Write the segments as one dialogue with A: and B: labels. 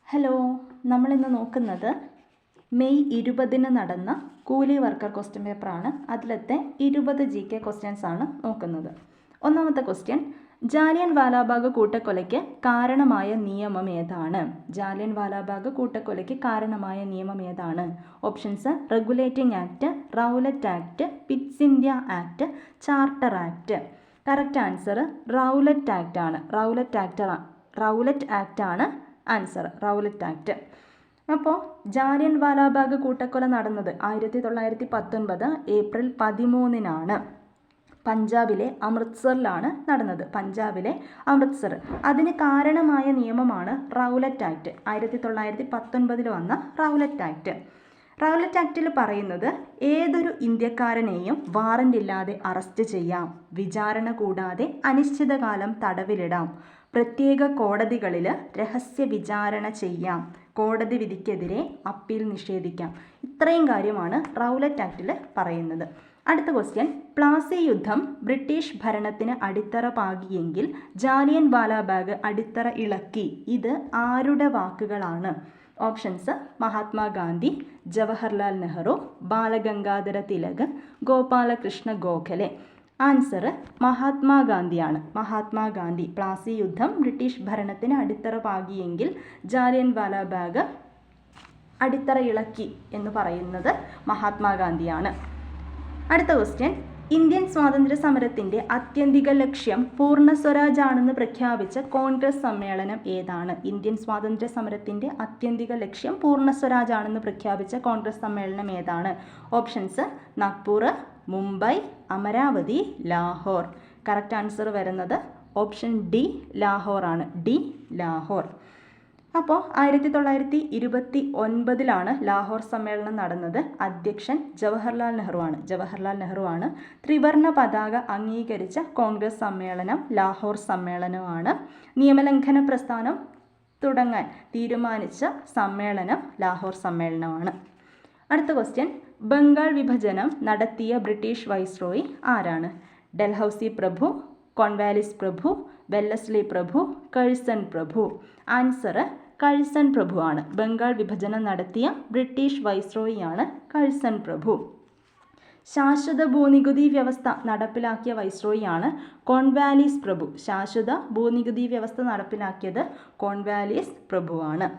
A: Hello, നമ്മളിന്ന് നോക്കുന്നത് May 20 നടന്ന കൂലി വർക്കർ ക്വസ്റ്റ്യൻ പേപ്പറാണ്. അതിലത്തെ 20 GK ക്വസ്റ്റ്യൻസ് ആണ് നോക്കുന്നത്. ഒന്നാമത്തെ ക്വസ്റ്റ്യൻ, ജാലിയൻ വാലാബാഗ് കൂട്ടക്കൊലയ്ക്ക് കാരണമായ നിയമം ഏതാണ്? ജാലിയൻ വാലാബാഗ് കൂട്ടക്കൊലയ്ക്ക് കാരണമായ നിയമം ഏതാണ്? Options: regulating act, Rowlatt act, Pitt's India act, charter act. Correct answer Rowlatt act ആണ്. റൗലറ്റ് ആക്ട് ആണ് ആൻസർ. Rowlatt act. അപ്പോൾ ജാലിയൻ വാലാബാഗ് കൂട്ടക്കൊല നടന്നത് 1919 ഏപ്രിൽ 13 പഞ്ചാബിലെ അമൃത്സറിലാണ് നടന്നത്. പഞ്ചാബിലെ അമൃത്സർ. അതിന് കാരണമായ നിയമമാണ് റൗലറ്റ് ആക്ട്. 1919 വന്ന റൗലറ്റ് ആക്ട്. റൗലറ്റ് ആക്ടിൽ പറയുന്നത് ഏതൊരു ഇന്ത്യക്കാരനെയും വാറന്റ് ഇല്ലാതെ അറസ്റ്റ് ചെയ്യാം, വിചാരണ കൂടാതെ അനിശ്ചിതകാലം തടവിലിടാം, പ്രത്യേക കോടതികളിൽ രഹസ്യ വിചാരണ ചെയ്യാം, കോടതി വിധിക്കെതിരെ അപ്പീൽ നിഷേധിക്കാം. ഇത്രയും കാര്യമാണ് റൗലറ്റ് ആക്ടിൽ പറയുന്നത്. അടുത്ത ക്വസ്റ്റ്യൻ, പ്ലാസി യുദ്ധം ബ്രിട്ടീഷ് ഭരണത്തിന് അടിത്തറ പാകിയെങ്കിൽ ജാലിയൻ വാലാബാഗ് അടിത്തറ ഇളക്കി. ഇത് ആരുടെ വാക്കുകളാണ്? ഓപ്ഷൻസ്: മഹാത്മാഗാന്ധി, ജവഹർലാൽ നെഹ്റു, ബാലഗംഗാധര തിലക്, ഗോപാലകൃഷ്ണ ഗോഖലെ. ആൻസർ മഹാത്മാഗാന്ധിയാണ്. മഹാത്മാഗാന്ധി. പ്ലാസി യുദ്ധം ബ്രിട്ടീഷ് ഭരണത്തിന് അടിത്തറ പാകിയെങ്കിൽ ജാലിയൻ വാലാബാഗ് അടിത്തറ ഇളക്കി എന്ന് പറയുന്നത് മഹാത്മാഗാന്ധിയാണ്. അടുത്ത ക്വസ്റ്റ്യൻ, ഇന്ത്യൻ സ്വാതന്ത്ര്യ സമരത്തിൻ്റെ ആത്യന്തിക ലക്ഷ്യം പൂർണ്ണ സ്വരാജ് ആണെന്ന് പ്രഖ്യാപിച്ച കോൺഗ്രസ് സമ്മേളനം ഏതാണ്? ഇന്ത്യൻ സ്വാതന്ത്ര്യ സമരത്തിൻ്റെ ആത്യന്തിക ലക്ഷ്യം പൂർണ്ണ സ്വരാജ് ആണെന്ന് പ്രഖ്യാപിച്ച കോൺഗ്രസ് സമ്മേളനം ഏതാണ്? Options: Nagpur, Mumbai, Amaravati, Lahore. Correct answer വരുന്നത് ഓപ്ഷൻ ഡി, ലാഹോർ ആണ്. ഡി, ലാഹോർ. അപ്പോൾ 1929 ലാഹോർ സമ്മേളനം നടന്നത്. അധ്യക്ഷൻ ജവഹർലാൽ നെഹ്റു ആണ്. ത്രിവർണ്ണ പതാക അംഗീകരിച്ച കോൺഗ്രസ് സമ്മേളനം ലാഹോർ സമ്മേളനമാണ്. നിയമലംഘന പ്രസ്ഥാനം തുടങ്ങാൻ തീരുമാനിച്ച സമ്മേളനം ലാഹോർ സമ്മേളനമാണ്. അടുത്ത ക്വസ്റ്റ്യൻ, ബംഗാൾ വിഭജനം നടത്തിയ ബ്രിട്ടീഷ് വൈസ്രോയി ആരാണ്? ഡൽഹൌസി പ്രഭു, കോൺവാലിസ് പ്രഭു, വെല്ലസ്ലി പ്രഭു, കഴ്സൺ പ്രഭു. ആൻസർ കഴ്സൺ പ്രഭു ആണ്. ബംഗാൾ വിഭജനം നടത്തിയ ബ്രിട്ടീഷ് വൈസ്രോയിയാണ് കഴ്സൺ പ്രഭു. ശാശ്വത ഭൂനികുതി വ്യവസ്ഥ നടപ്പിലാക്കിയ വൈസ്രോയിയാണ് കോൺവാലിസ് പ്രഭു. ശാശ്വത ഭൂനികുതി വ്യവസ്ഥ നടപ്പിലാക്കിയത് കോൺവാലിസ് പ്രഭുവാണ്.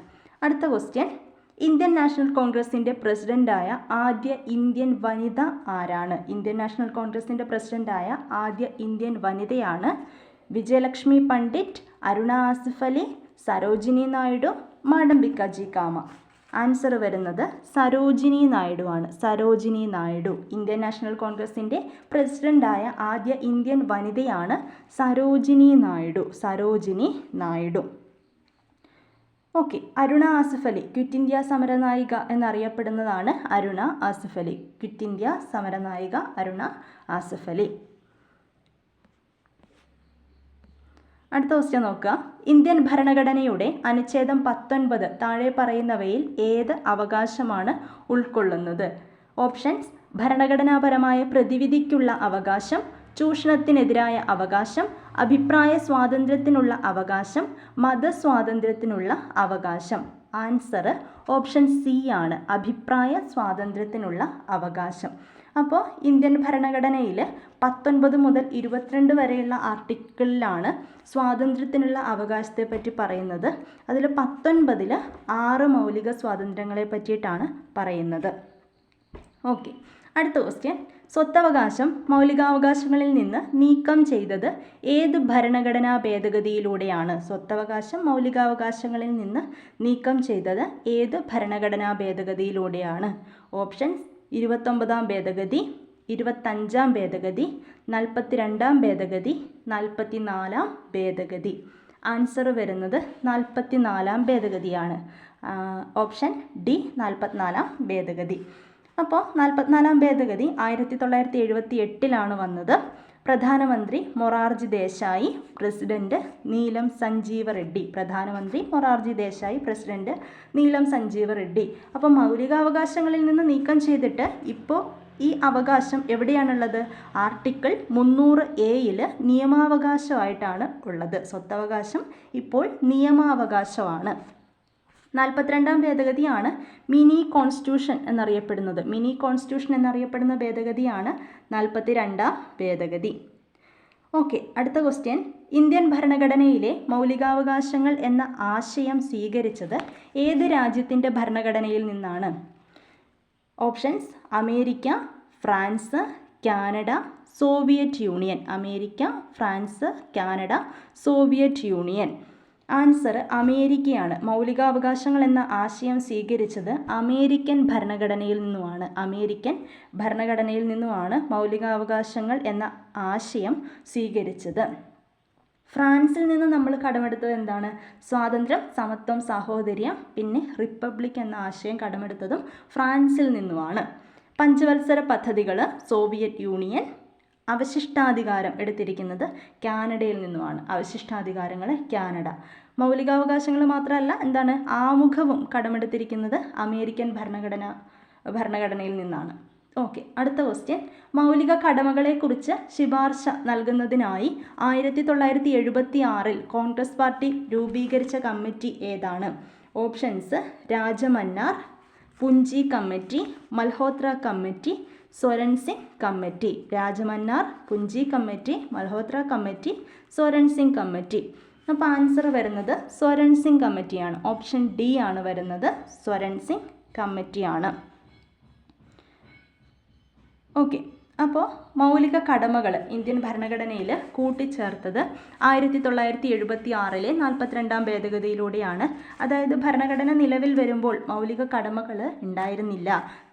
A: അടുത്ത ക്വസ്റ്റ്യൻ, ഇന്ത്യൻ നാഷണൽ കോൺഗ്രസിൻ്റെ പ്രസിഡന്റായ ആദ്യ ഇന്ത്യൻ വനിത ആരാണ്? ഇന്ത്യൻ നാഷണൽ കോൺഗ്രസിൻ്റെ പ്രസിഡന്റായ ആദ്യ ഇന്ത്യൻ വനിതയാണ് വിജയലക്ഷ്മി പണ്ഡിറ്റ്, അരുണ ആസിഫ് അലി, സരോജിനി നായിഡു, മാഡംബിക്കാജി കാമ. ആൻസർ വരുന്നത് സരോജിനി നായിഡു ആണ്. സരോജിനി നായിഡു. ഇന്ത്യൻ നാഷണൽ കോൺഗ്രസിൻ്റെ പ്രസിഡന്റായ ആദ്യ ഇന്ത്യൻ വനിതയാണ് Sarojini Naidu. Sarojini Naidu. Okay. Aruna Asaf Ali, quit India സമരനായിക എന്നറിയപ്പെടുന്നതാണ് അരുണ ആസിഫ് അലി. ക്വിറ്റ് ഇന്ത്യ സമരനായിക അരുണ ആസിഫ് അലി. അടുത്ത ക്വസ്റ്റ്യൻ നോക്കുക. ഇന്ത്യൻ ഭരണഘടനയുടെ അനുച്ഛേദം 19 താഴെ പറയുന്നവയിൽ ഏത് അവകാശമാണ് ഉൾക്കൊള്ളുന്നത്? ഓപ്ഷൻസ്: ഭരണഘടനാപരമായ പ്രതിവിധിക്കുള്ള അവകാശം, ചൂഷണത്തിനെതിരായ അവകാശം, അഭിപ്രായ സ്വാതന്ത്ര്യത്തിനുള്ള അവകാശം, മതസ്വാതന്ത്ര്യത്തിനുള്ള അവകാശം. ആൻസർ ഓപ്ഷൻ സി ആണ്. അഭിപ്രായ സ്വാതന്ത്ര്യത്തിനുള്ള അവകാശം. അപ്പോൾ ഇന്ത്യൻ ഭരണഘടനയിൽ 19 മുതൽ 22 വരെയുള്ള ആർട്ടിക്കിളിലാണ് സ്വാതന്ത്ര്യത്തിനുള്ള അവകാശത്തെ പറ്റി പറയുന്നത്. അതിൽ 19 6 മൗലിക സ്വാതന്ത്ര്യങ്ങളെ പറ്റിയിട്ടാണ് പറയുന്നത്. ഓക്കെ. അടുത്ത ക്വസ്റ്റ്യൻ, സ്വത്തവകാശം മൗലികാവകാശങ്ങളിൽ നിന്ന് നീക്കം ചെയ്തത് ഏത് ഭരണഘടനാ ഭേദഗതിയിലൂടെയാണ്? സ്വത്തവകാശം മൗലികാവകാശങ്ങളിൽ നിന്ന് നീക്കം ചെയ്തത് ഏത് ഭരണഘടനാ ഭേദഗതിയിലൂടെയാണ്? ഓപ്ഷൻസ്: 29ാം ഭേദഗതി, 25ാം ഭേദഗതി, 42ാം ഭേദഗതി, 44ാം ഭേദഗതി. ആൻസർ വരുന്നത് 44ാം ഭേദഗതിയാണ്. ഓപ്ഷൻ ഡി, 44ാം ഭേദഗതി. അപ്പോൾ 44ാം ഭേദഗതി 1978 വന്നത്. പ്രധാനമന്ത്രി മൊറാർജി ദേശായി, പ്രസിഡന്റ് നീലം സഞ്ജീവ റെഡ്ഡി. പ്രധാനമന്ത്രി മൊറാർജി ദേശായി, പ്രസിഡന്റ് നീലം സഞ്ജീവ റെഡ്ഡി. അപ്പോൾ മൗലികാവകാശങ്ങളിൽ നിന്ന് നീക്കം ചെയ്തിട്ട് ഇപ്പോൾ ഈ അവകാശം എവിടെയാണുള്ളത്? ആർട്ടിക്കിൾ 300A നിയമാവകാശമായിട്ടാണ് ഉള്ളത്. സ്വത്തവകാശം ഇപ്പോൾ നിയമാവകാശമാണ്. 42-ാം ഭേദഗതിയാണ് മിനി കോൺസ്റ്റിറ്റ്യൂഷൻ എന്നറിയപ്പെടുന്നത്. മിനി കോൺസ്റ്റിറ്റ്യൂഷൻ എന്നറിയപ്പെടുന്ന ഭേദഗതിയാണ് 42-ാം ഭേദഗതി. ഓക്കെ, അടുത്ത ക്വസ്റ്റ്യൻ. ഇന്ത്യൻ ഭരണഘടനയിലെ മൗലികാവകാശങ്ങൾ എന്ന ആശയം സ്വീകരിച്ചത് ഏത് രാജ്യത്തിൻ്റെ ഭരണഘടനയിൽ നിന്നാണ്? Options: America, France, Canada, Soviet Union. America, France, Canada, Soviet Union. Answer അമേരിക്കയാണ്. മൗലികാവകാശങ്ങൾ എന്ന ആശയം സ്വീകരിച്ചത് അമേരിക്കൻ ഭരണഘടനയിൽ നിന്നുമാണ്. അമേരിക്കൻ ഭരണഘടനയിൽ നിന്നുമാണ് മൗലികാവകാശങ്ങൾ എന്ന ആശയം സ്വീകരിച്ചത്. ഫ്രാൻസിൽ നിന്ന് നമ്മൾ കടമെടുത്തത് എന്താണ്? സ്വാതന്ത്ര്യം, സമത്വം, സാഹോദര്യം, പിന്നെ റിപ്പബ്ലിക് എന്ന ആശയം കടമെടുത്തതും ഫ്രാൻസിൽ നിന്നുമാണ്. പഞ്ചവത്സര പദ്ധതികൾ സോവിയറ്റ് യൂണിയൻ. അവശിഷ്ടാധികാരം എടുത്തിരിക്കുന്നത് കാനഡയിൽ നിന്നുമാണ്. അവശിഷ്ടാധികാരങ്ങൾ കാനഡ. മൗലികാവകാശങ്ങൾ മാത്രമല്ല, എന്താണ്, ആമുഖവും കടമെടുത്തിരിക്കുന്നത് അമേരിക്കൻ ഭരണഘടനയിൽ നിന്നാണ്. ഓക്കെ, അടുത്ത ക്വസ്റ്റ്യൻ. മൗലിക കടമകളെക്കുറിച്ച് ശുപാർശ നൽകുന്നതിനായി 1976-ൽ കോൺഗ്രസ് പാർട്ടി രൂപീകരിച്ച കമ്മിറ്റി ഏതാണ്? Options: Rajamannar, Punchhi committee, Malhotra committee, Swaran Singh committee. Rajamannar, Punchhi committee, Malhotra committee, Swaran Singh committee. അപ്പോൾ ആൻസർ വരുന്നത് സ്വരൺ സിംഗ് കമ്മിറ്റിയാണ്. ഓപ്ഷൻ ഡി ആണ് വരുന്നത്. സ്വരൺ സിംഗ് കമ്മിറ്റിയാണ്. ഓക്കെ, അപ്പോൾ മൗലിക കടമകൾ ഇന്ത്യൻ ഭരണഘടനയിൽ കൂട്ടിച്ചേർത്തത് 1976-ലെ 42-ാം ഭേദഗതിയിലൂടെയാണ്. അതായത് ഭരണഘടന നിലവിൽ വരുമ്പോൾ മൗലിക കടമകൾ ഉണ്ടായിരുന്നില്ല.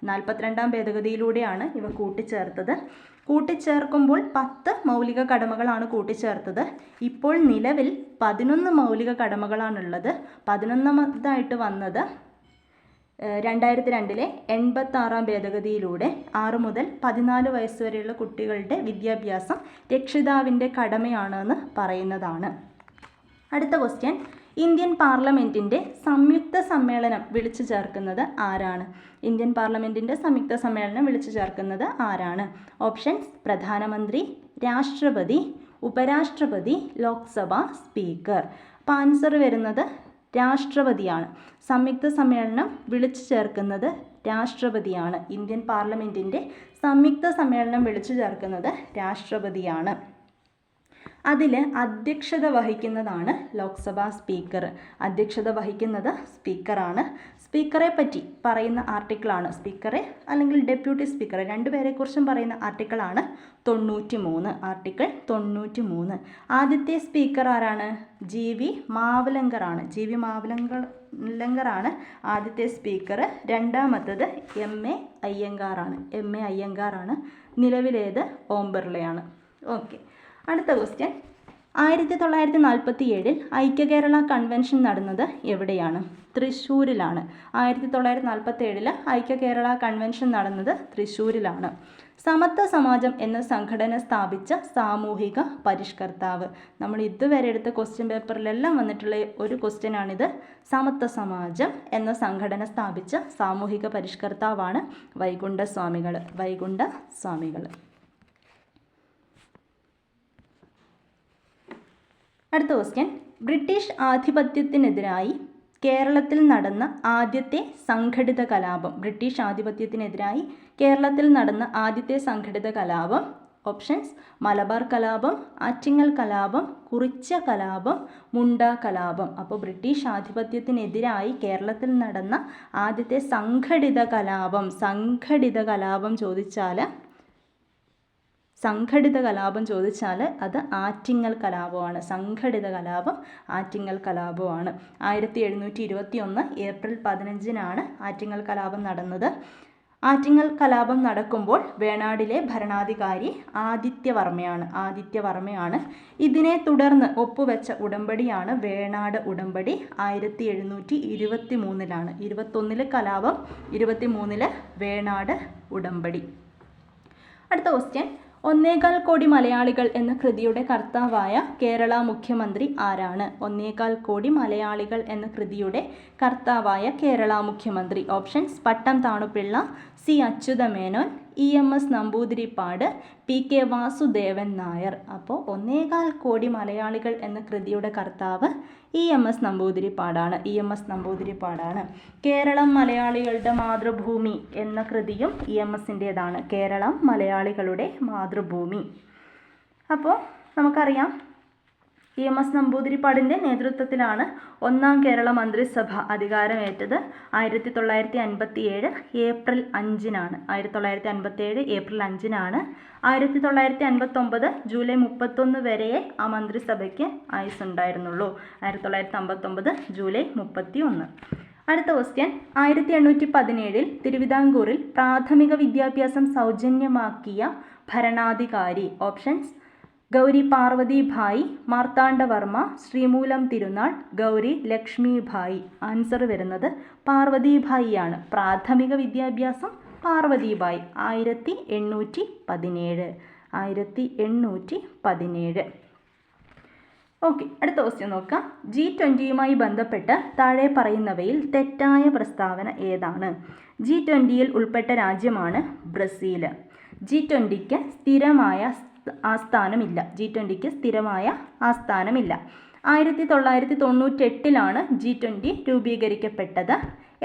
A: 42-ാം ഭേദഗതിയിലൂടെയാണ് ഇവ കൂട്ടിച്ചേർത്തത്. കൂട്ടിച്ചേർക്കുമ്പോൾ 10 മൗലിക കടമകളാണ് കൂട്ടിച്ചേർത്തത്. ഇപ്പോൾ നിലവിൽ 11 മൗലിക കടമകളാണുള്ളത്. 11ാമതായിട്ട് വന്നത് 2002-ലെ 86-ാം ഭേദഗതിയിലൂടെ 6 മുതൽ 14 വയസ്സ് വരെയുള്ള കുട്ടികളുടെ വിദ്യാഭ്യാസം രക്ഷിതാവിൻ്റെ കടമയാണെന്ന് പറയുന്നതാണ്. അടുത്ത ക്വസ്റ്റ്യൻ. ഇന്ത്യൻ പാർലമെൻറ്റിൻ്റെ സംയുക്ത സമ്മേളനം വിളിച്ചു ചേർക്കുന്നത് ആരാണ്? ഇന്ത്യൻ പാർലമെൻറ്റിൻ്റെ സംയുക്ത സമ്മേളനം വിളിച്ചു ചേർക്കുന്നത് ആരാണ്? ഓപ്ഷൻസ്: പ്രധാനമന്ത്രി, രാഷ്ട്രപതി, ഉപരാഷ്ട്രപതി, ലോക്സഭ സ്പീക്കർ. അപ്പോൾ ആൻസർ വരുന്നത് രാഷ്ട്രപതിയാണ്. സംയുക്ത സമ്മേളനം വിളിച്ചു ചേർക്കുന്നത് രാഷ്ട്രപതിയാണ്. ഇന്ത്യൻ പാർലമെൻറ്റിൻ്റെ സംയുക്ത സമ്മേളനം വിളിച്ചു ചേർക്കുന്നത് രാഷ്ട്രപതിയാണ്. അതിൽ അധ്യക്ഷത വഹിക്കുന്നതാണ് ലോക്സഭാ സ്പീക്കർ. അധ്യക്ഷത വഹിക്കുന്നത് സ്പീക്കറാണ്. സ്പീക്കറെ പറ്റി പറയുന്ന ആർട്ടിക്കിളാണ്, സ്പീക്കറെ അല്ലെങ്കിൽ ഡെപ്യൂട്ടി സ്പീക്കറെ രണ്ടുപേരെക്കുറിച്ചും പറയുന്ന ആർട്ടിക്കിളാണ് 93. ആർട്ടിക്കിൾ 93. ആദ്യത്തെ സ്പീക്കർ ആരാണ്? GV മാവലങ്കറാണ്. GV മാവലങ്കറാണ് ആദ്യത്തെ സ്പീക്കർ. രണ്ടാമത്തത് MA അയ്യങ്കാറാണ്. MA അയ്യങ്കാറാണ്. നിലവിലേത് ഓം ബിർളയാണ്. ഓക്കെ, അടുത്ത ക്വസ്റ്റ്യൻ. 1947-ൽ ഐക്യകേരള കൺവെൻഷൻ നടന്നത് എവിടെയാണ്? തൃശ്ശൂരിലാണ്. 1947-ൽ ഐക്യകേരള കൺവെൻഷൻ നടന്നത് തൃശ്ശൂരിലാണ്. സമത്വ സമാജം എന്ന സംഘടന സ്ഥാപിച്ച സാമൂഹിക പരിഷ്കർത്താവ്. നമ്മൾ ഇതുവരെ എടുത്ത ക്വസ്റ്റ്യൻ പേപ്പറിലെല്ലാം വന്നിട്ടുള്ള ഒരു ക്വസ്റ്റ്യനാണിത്. സമത്വ സമാജം എന്ന സംഘടന സ്ഥാപിച്ച സാമൂഹിക പരിഷ്കർത്താവാണ് വൈകുണ്ഠസ്വാമികൾ. വൈകുണ്ഠസ്വാമികൾ. അടുത്ത ക്വസ്റ്റ്യൻ. ബ്രിട്ടീഷ് ആധിപത്യത്തിനെതിരായി കേരളത്തിൽ നടന്ന ആദ്യത്തെ സംഘടിത കലാപം. ബ്രിട്ടീഷ് ആധിപത്യത്തിനെതിരായി കേരളത്തിൽ നടന്ന ആദ്യത്തെ സംഘടിത കലാപം. ഓപ്ഷൻസ്: മലബാർ കലാപം, ആറ്റിങ്ങൽ കലാപം, കുറിച്യ കലാപം, മുണ്ട കലാപം. അപ്പോൾ ബ്രിട്ടീഷ് ആധിപത്യത്തിനെതിരായി കേരളത്തിൽ നടന്ന ആദ്യത്തെ സംഘടിത കലാപം ചോദിച്ചാൽ അത് ആറ്റിങ്ങൽ കലാപമാണ്. സംഘടിത കലാപം ആറ്റിങ്ങൽ കലാപമാണ്. 1721 ഏപ്രിൽ 15-നാണ് ആറ്റിങ്ങൽ കലാപം നടന്നത്. ആറ്റിങ്ങൽ കലാപം നടക്കുമ്പോൾ വേണാടിലെ ഭരണാധികാരി ആദിത്യവർമ്മയാണ്. ഇതിനെ തുടർന്ന് ഒപ്പുവെച്ച ഉടമ്പടിയാണ് വേണാട് ഉടമ്പടി. 1723-ലാണ്. 21-ൽ കലാപം, 23-ൽ വേണാട് ഉടമ്പടി. അടുത്ത ക്വസ്റ്റ്യൻ. 1.25 കോടി മലയാളികൾ എന്ന കൃതിയുടെ കർത്താവായ കേരള മുഖ്യമന്ത്രി ആരാണ്? 1.25 കോടി മലയാളികൾ എന്ന കൃതിയുടെ കർത്താവായ കേരള മുഖ്യമന്ത്രി. Options: Pattom Thanu Pillai, C. Achutha Menon, EMS Namboodiripad, PK Vasudevan Nair. അപ്പോൾ 1.25 കോടി മലയാളികൾ എന്ന കൃതിയുടെ കർത്താവ് EMS നമ്പൂതിരിപ്പാടാണ്. EMS നമ്പൂതിരിപ്പാടാണ്. കേരളം മലയാളികളുടെ മാതൃഭൂമി എന്ന കൃതിയും EMSൻ്റേതാണ്. കേരളം മലയാളികളുടെ മാതൃഭൂമി. അപ്പോൾ നമുക്കറിയാം EMS നമ്പൂതിരിപ്പാടിൻ്റെ നേതൃത്വത്തിലാണ് 1ാം കേരള മന്ത്രിസഭ അധികാരമേറ്റത്. 1957 ഏപ്രിൽ 5-നാണ്. 1957 ഏപ്രിൽ 5-നാണ്. 1959 ജൂലൈ 31 വരെ ആ മന്ത്രിസഭയ്ക്ക് ആയുസ്സുണ്ടായിരുന്നുള്ളൂ. 1959 ജൂലൈ 31. അടുത്ത ക്വസ്റ്റ്യൻ, 1817 തിരുവിതാംകൂറിൽ പ്രാഥമിക വിദ്യാഭ്യാസം സൗജന്യമാക്കിയ ഭരണാധികാരി. ഓപ്ഷൻസ്: ഗൗരി പാർവതി ഭായ്, മാർത്താണ്ഡവർമ്മ, ശ്രീമൂലം തിരുനാൾ, ഗൗരി ലക്ഷ്മി ഭായ്. ആൻസർ വരുന്നത് പാർവതി ഭായി ആണ്. പ്രാഥമിക വിദ്യാഭ്യാസം പാർവതി ഭായ്. 1817. 1817. ഓക്കെ, അടുത്ത ക്വസ്റ്റ്യൻ നോക്കാം. G20യുമായി ബന്ധപ്പെട്ട് താഴെ പറയുന്നവയിൽ തെറ്റായ പ്രസ്താവന ഏതാണ്? G20യിൽ ഉൾപ്പെട്ട രാജ്യമാണ് ബ്രസീൽ. G20ക്ക് സ്ഥിരമായ ആസ്ഥാനമില്ല. G20ക്ക് സ്ഥിരമായ ആസ്ഥാനമില്ല. 1998-ലാണ് G20 രൂപീകരിക്കപ്പെട്ടത്.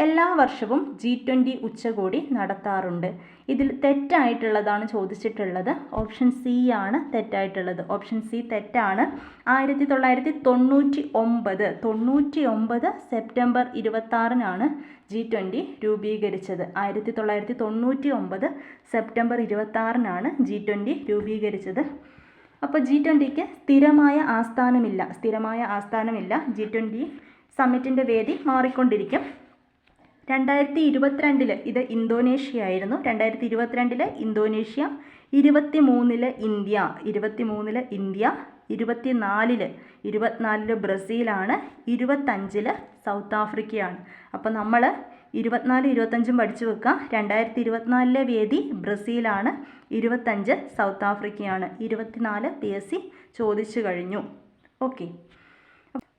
A: എല്ലാ വർഷവും G20 ഉച്ചകോടി നടത്താറുണ്ട്. ഇതിൽ തെറ്റായിട്ടുള്ളതാണ് ചോദിച്ചിട്ടുള്ളത്. ഓപ്ഷൻ സി ആണ് തെറ്റായിട്ടുള്ളത്. ഓപ്ഷൻ സി തെറ്റാണ്. 1999 സെപ്റ്റംബർ 26-നാണ് G20 രൂപീകരിച്ചത്. 1999 സെപ്റ്റംബർ 26-നാണ് G20 രൂപീകരിച്ചത്. അപ്പോൾ G20ക്ക് സ്ഥിരമായ ആസ്ഥാനമില്ല. G20 സമ്മിറ്റിൻ്റെ വേദി മാറിക്കൊണ്ടിരിക്കും. 2022 ഇത് ഇന്തോനേഷ്യ ആയിരുന്നു. 2022 ഇന്തോനേഷ്യ, 23 ഇന്ത്യ, 24 ബ്രസീലാണ്, 25 സൗത്ത് ആഫ്രിക്കയാണ്. അപ്പോൾ നമ്മൾ 24, 25 പഠിച്ചു വെക്കുക. 2024 വേദി ബ്രസീലാണ്, 25 സൗത്ത് ആഫ്രിക്കയാണ്, 24 PSC ചോദിച്ചു കഴിഞ്ഞു. ഓക്കെ,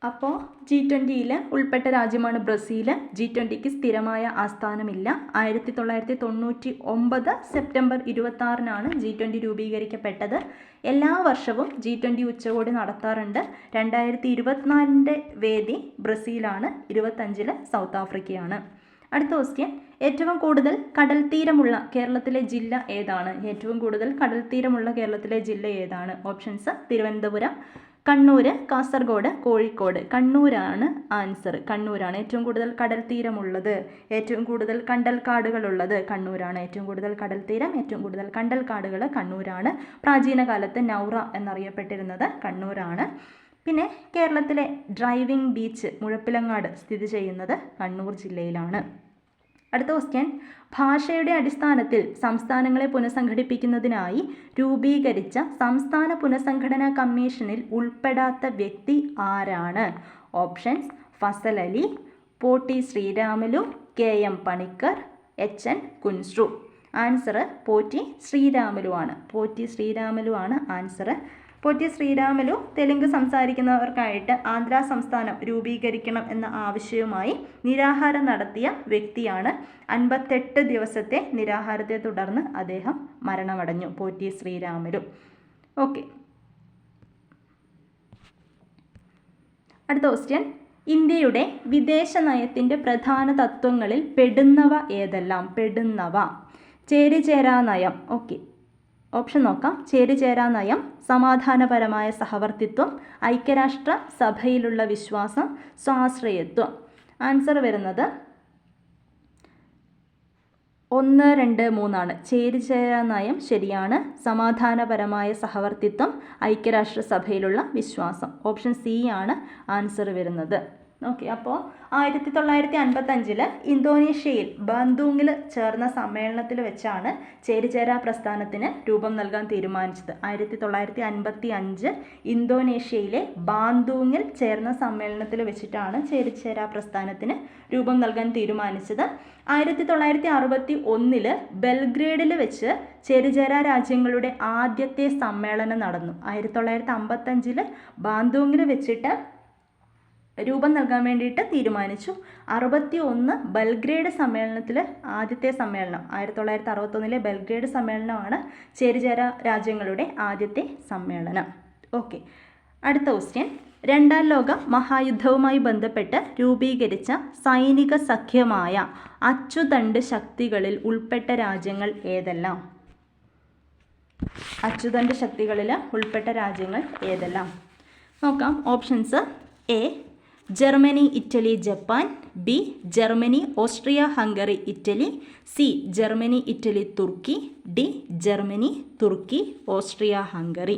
A: അപ്പോൾ G20യിൽ ഉൾപ്പെട്ട രാജ്യമാണ് ബ്രസീൽ. G20ക്ക് സ്ഥിരമായ ആസ്ഥാനമില്ല. 1999 സെപ്റ്റംബർ 26-നാണ് G20 രൂപീകരിക്കപ്പെട്ടത്. എല്ലാ വർഷവും G20 ഉച്ചകോടി നടത്താറുണ്ട്. 2024 വേദി ബ്രസീലാണ്, 25 സൗത്ത് ആഫ്രിക്കയാണ്. അടുത്ത ക്വസ്റ്റ്യൻ, ഏറ്റവും കൂടുതൽ കടൽ തീരമുള്ള കേരളത്തിലെ ജില്ല ഏതാണ്? ഏറ്റവും കൂടുതൽ കടൽ തീരമുള്ള കേരളത്തിലെ ജില്ല ഏതാണ്? ഓപ്ഷൻസ്: തിരുവനന്തപുരം, കണ്ണൂർ, കാസർഗോഡ്, കോഴിക്കോട്. കണ്ണൂരാണ് ആൻസർ. കണ്ണൂരാണ് ഏറ്റവും കൂടുതൽ കടൽ തീരമുള്ളത്. ഏറ്റവും കൂടുതൽ കണ്ടൽക്കാടുകളുള്ളത് കണ്ണൂരാണ്. ഏറ്റവും കൂടുതൽ കടൽ തീരം, ഏറ്റവും കൂടുതൽ കണ്ടൽക്കാടുകൾ കണ്ണൂരാണ്. പ്രാചീന കാലത്ത് നൗറ എന്നറിയപ്പെട്ടിരുന്നത് കണ്ണൂരാണ്. പിന്നെ കേരളത്തിലെ ഡ്രൈവിംഗ് ബീച്ച് മുഴപ്പിലങ്ങാട് സ്ഥിതി ചെയ്യുന്നത് കണ്ണൂർ ജില്ലയിലാണ്. അടുത്ത ക്വസ്റ്റ്യൻ, ഭാഷയുടെ അടിസ്ഥാനത്തിൽ സംസ്ഥാനങ്ങളെ പുനഃസംഘടിപ്പിക്കുന്നതിനായി രൂപീകരിച്ച സംസ്ഥാന പുനഃസംഘടനാ കമ്മീഷനിൽ ഉൾപ്പെടാത്ത വ്യക്തി ആരാണ്? Options: Fazal Ali, Potti Sriramulu, KM Panikkar, HN Kunzru. Answer Potti Sriramulu ആണ്. പോറ്റി ശ്രീരാമലു ആണ് ആൻസർ. പോറ്റി ശ്രീരാമലു തെലുങ്ക് സംസാരിക്കുന്നവർക്കായിട്ട് ആന്ധ്ര സംസ്ഥാനം രൂപീകരിക്കണം എന്ന ആവശ്യവുമായി നിരാഹാരം നടത്തിയ വ്യക്തിയാണ്. 58 ദിവസത്തെ നിരാഹാരത്തെ തുടർന്ന് അദ്ദേഹം മരണമടഞ്ഞു. പോറ്റി ശ്രീരാമലു. ഓക്കെ, അടുത്ത ക്വസ്റ്റ്യൻ, ഇന്ത്യയുടെ വിദേശ നയത്തിൻ്റെ പ്രധാന തത്വങ്ങളിൽ പെടുന്നവ ഏതെല്ലാം? ചേരിചേരാ നയം. ഓക്കെ, ഓപ്ഷൻ നോക്കാം. ചേരിചേരാ നയം, സമാധാനപരമായ സഹവർത്തിത്വം, ഐക്യരാഷ്ട്ര സഭയിലുള്ള വിശ്വാസം, സ്വാശ്രയത്വം. ആൻസർ വരുന്നത് 1, 2, 3 ചേരിചേരാ നയം ശരിയാണ്. സമാധാനപരമായ സഹവർത്തിത്വം, ഐക്യരാഷ്ട്ര സഭയിലുള്ള വിശ്വാസം. ഓപ്ഷൻ സി ആണ് ആൻസർ വരുന്നത്. ഓക്കെ, അപ്പോൾ 1955 ഇന്തോനേഷ്യയിൽ ബാന്തൂങ്ങിൽ ചേർന്ന സമ്മേളനത്തിൽ വെച്ചാണ് ചേരിചേരാ പ്രസ്ഥാനത്തിന് രൂപം നൽകാൻ തീരുമാനിച്ചത്. 1955 ഇന്തോനേഷ്യയിലെ ബാന്തൂങ്ങിൽ ചേർന്ന സമ്മേളനത്തിൽ വെച്ചിട്ടാണ് ചേരിചേരാ പ്രസ്ഥാനത്തിന് രൂപം നൽകാൻ തീരുമാനിച്ചത്. 1961 ബെൽഗ്രേഡിൽ വെച്ച് ചേരിചേരാ രാജ്യങ്ങളുടെ ആദ്യത്തെ സമ്മേളനം നടന്നു. 1955 ബാന്തൂങ്ങിൽ വെച്ചിട്ട് രൂപം നൽകാൻ വേണ്ടിയിട്ട് തീരുമാനിച്ചു. 61 ബൽഗ്രേഡ് സമ്മേളനത്തിൽ ആദ്യത്തെ സമ്മേളനം 1961 ബൽഗ്രേഡ് സമ്മേളനമാണ് ചേരിചേരാ രാജ്യങ്ങളുടെ ആദ്യത്തെ സമ്മേളനം. ഓക്കെ, അടുത്ത ക്വസ്റ്റ്യൻ. രണ്ടാം ലോക മഹായുദ്ധവുമായി ബന്ധപ്പെട്ട് രൂപീകരിച്ച സൈനിക സഖ്യമായ അച്ചുതണ്ട് ശക്തികളിൽ ഉൾപ്പെട്ട രാജ്യങ്ങൾ ഏതെല്ലാം? അച്ചുതണ്ട് ശക്തികളിൽ ഉൾപ്പെട്ട രാജ്യങ്ങൾ ഏതെല്ലാം നോക്കാം. Options: A Germany, Italy, Japan. B Germany, Austria, Hungary, Italy. C Germany, Italy, തുർക്കി. ഡി ജർമ്മനി, തുർക്കി, ഓസ്ട്രിയ, ഹംഗറി.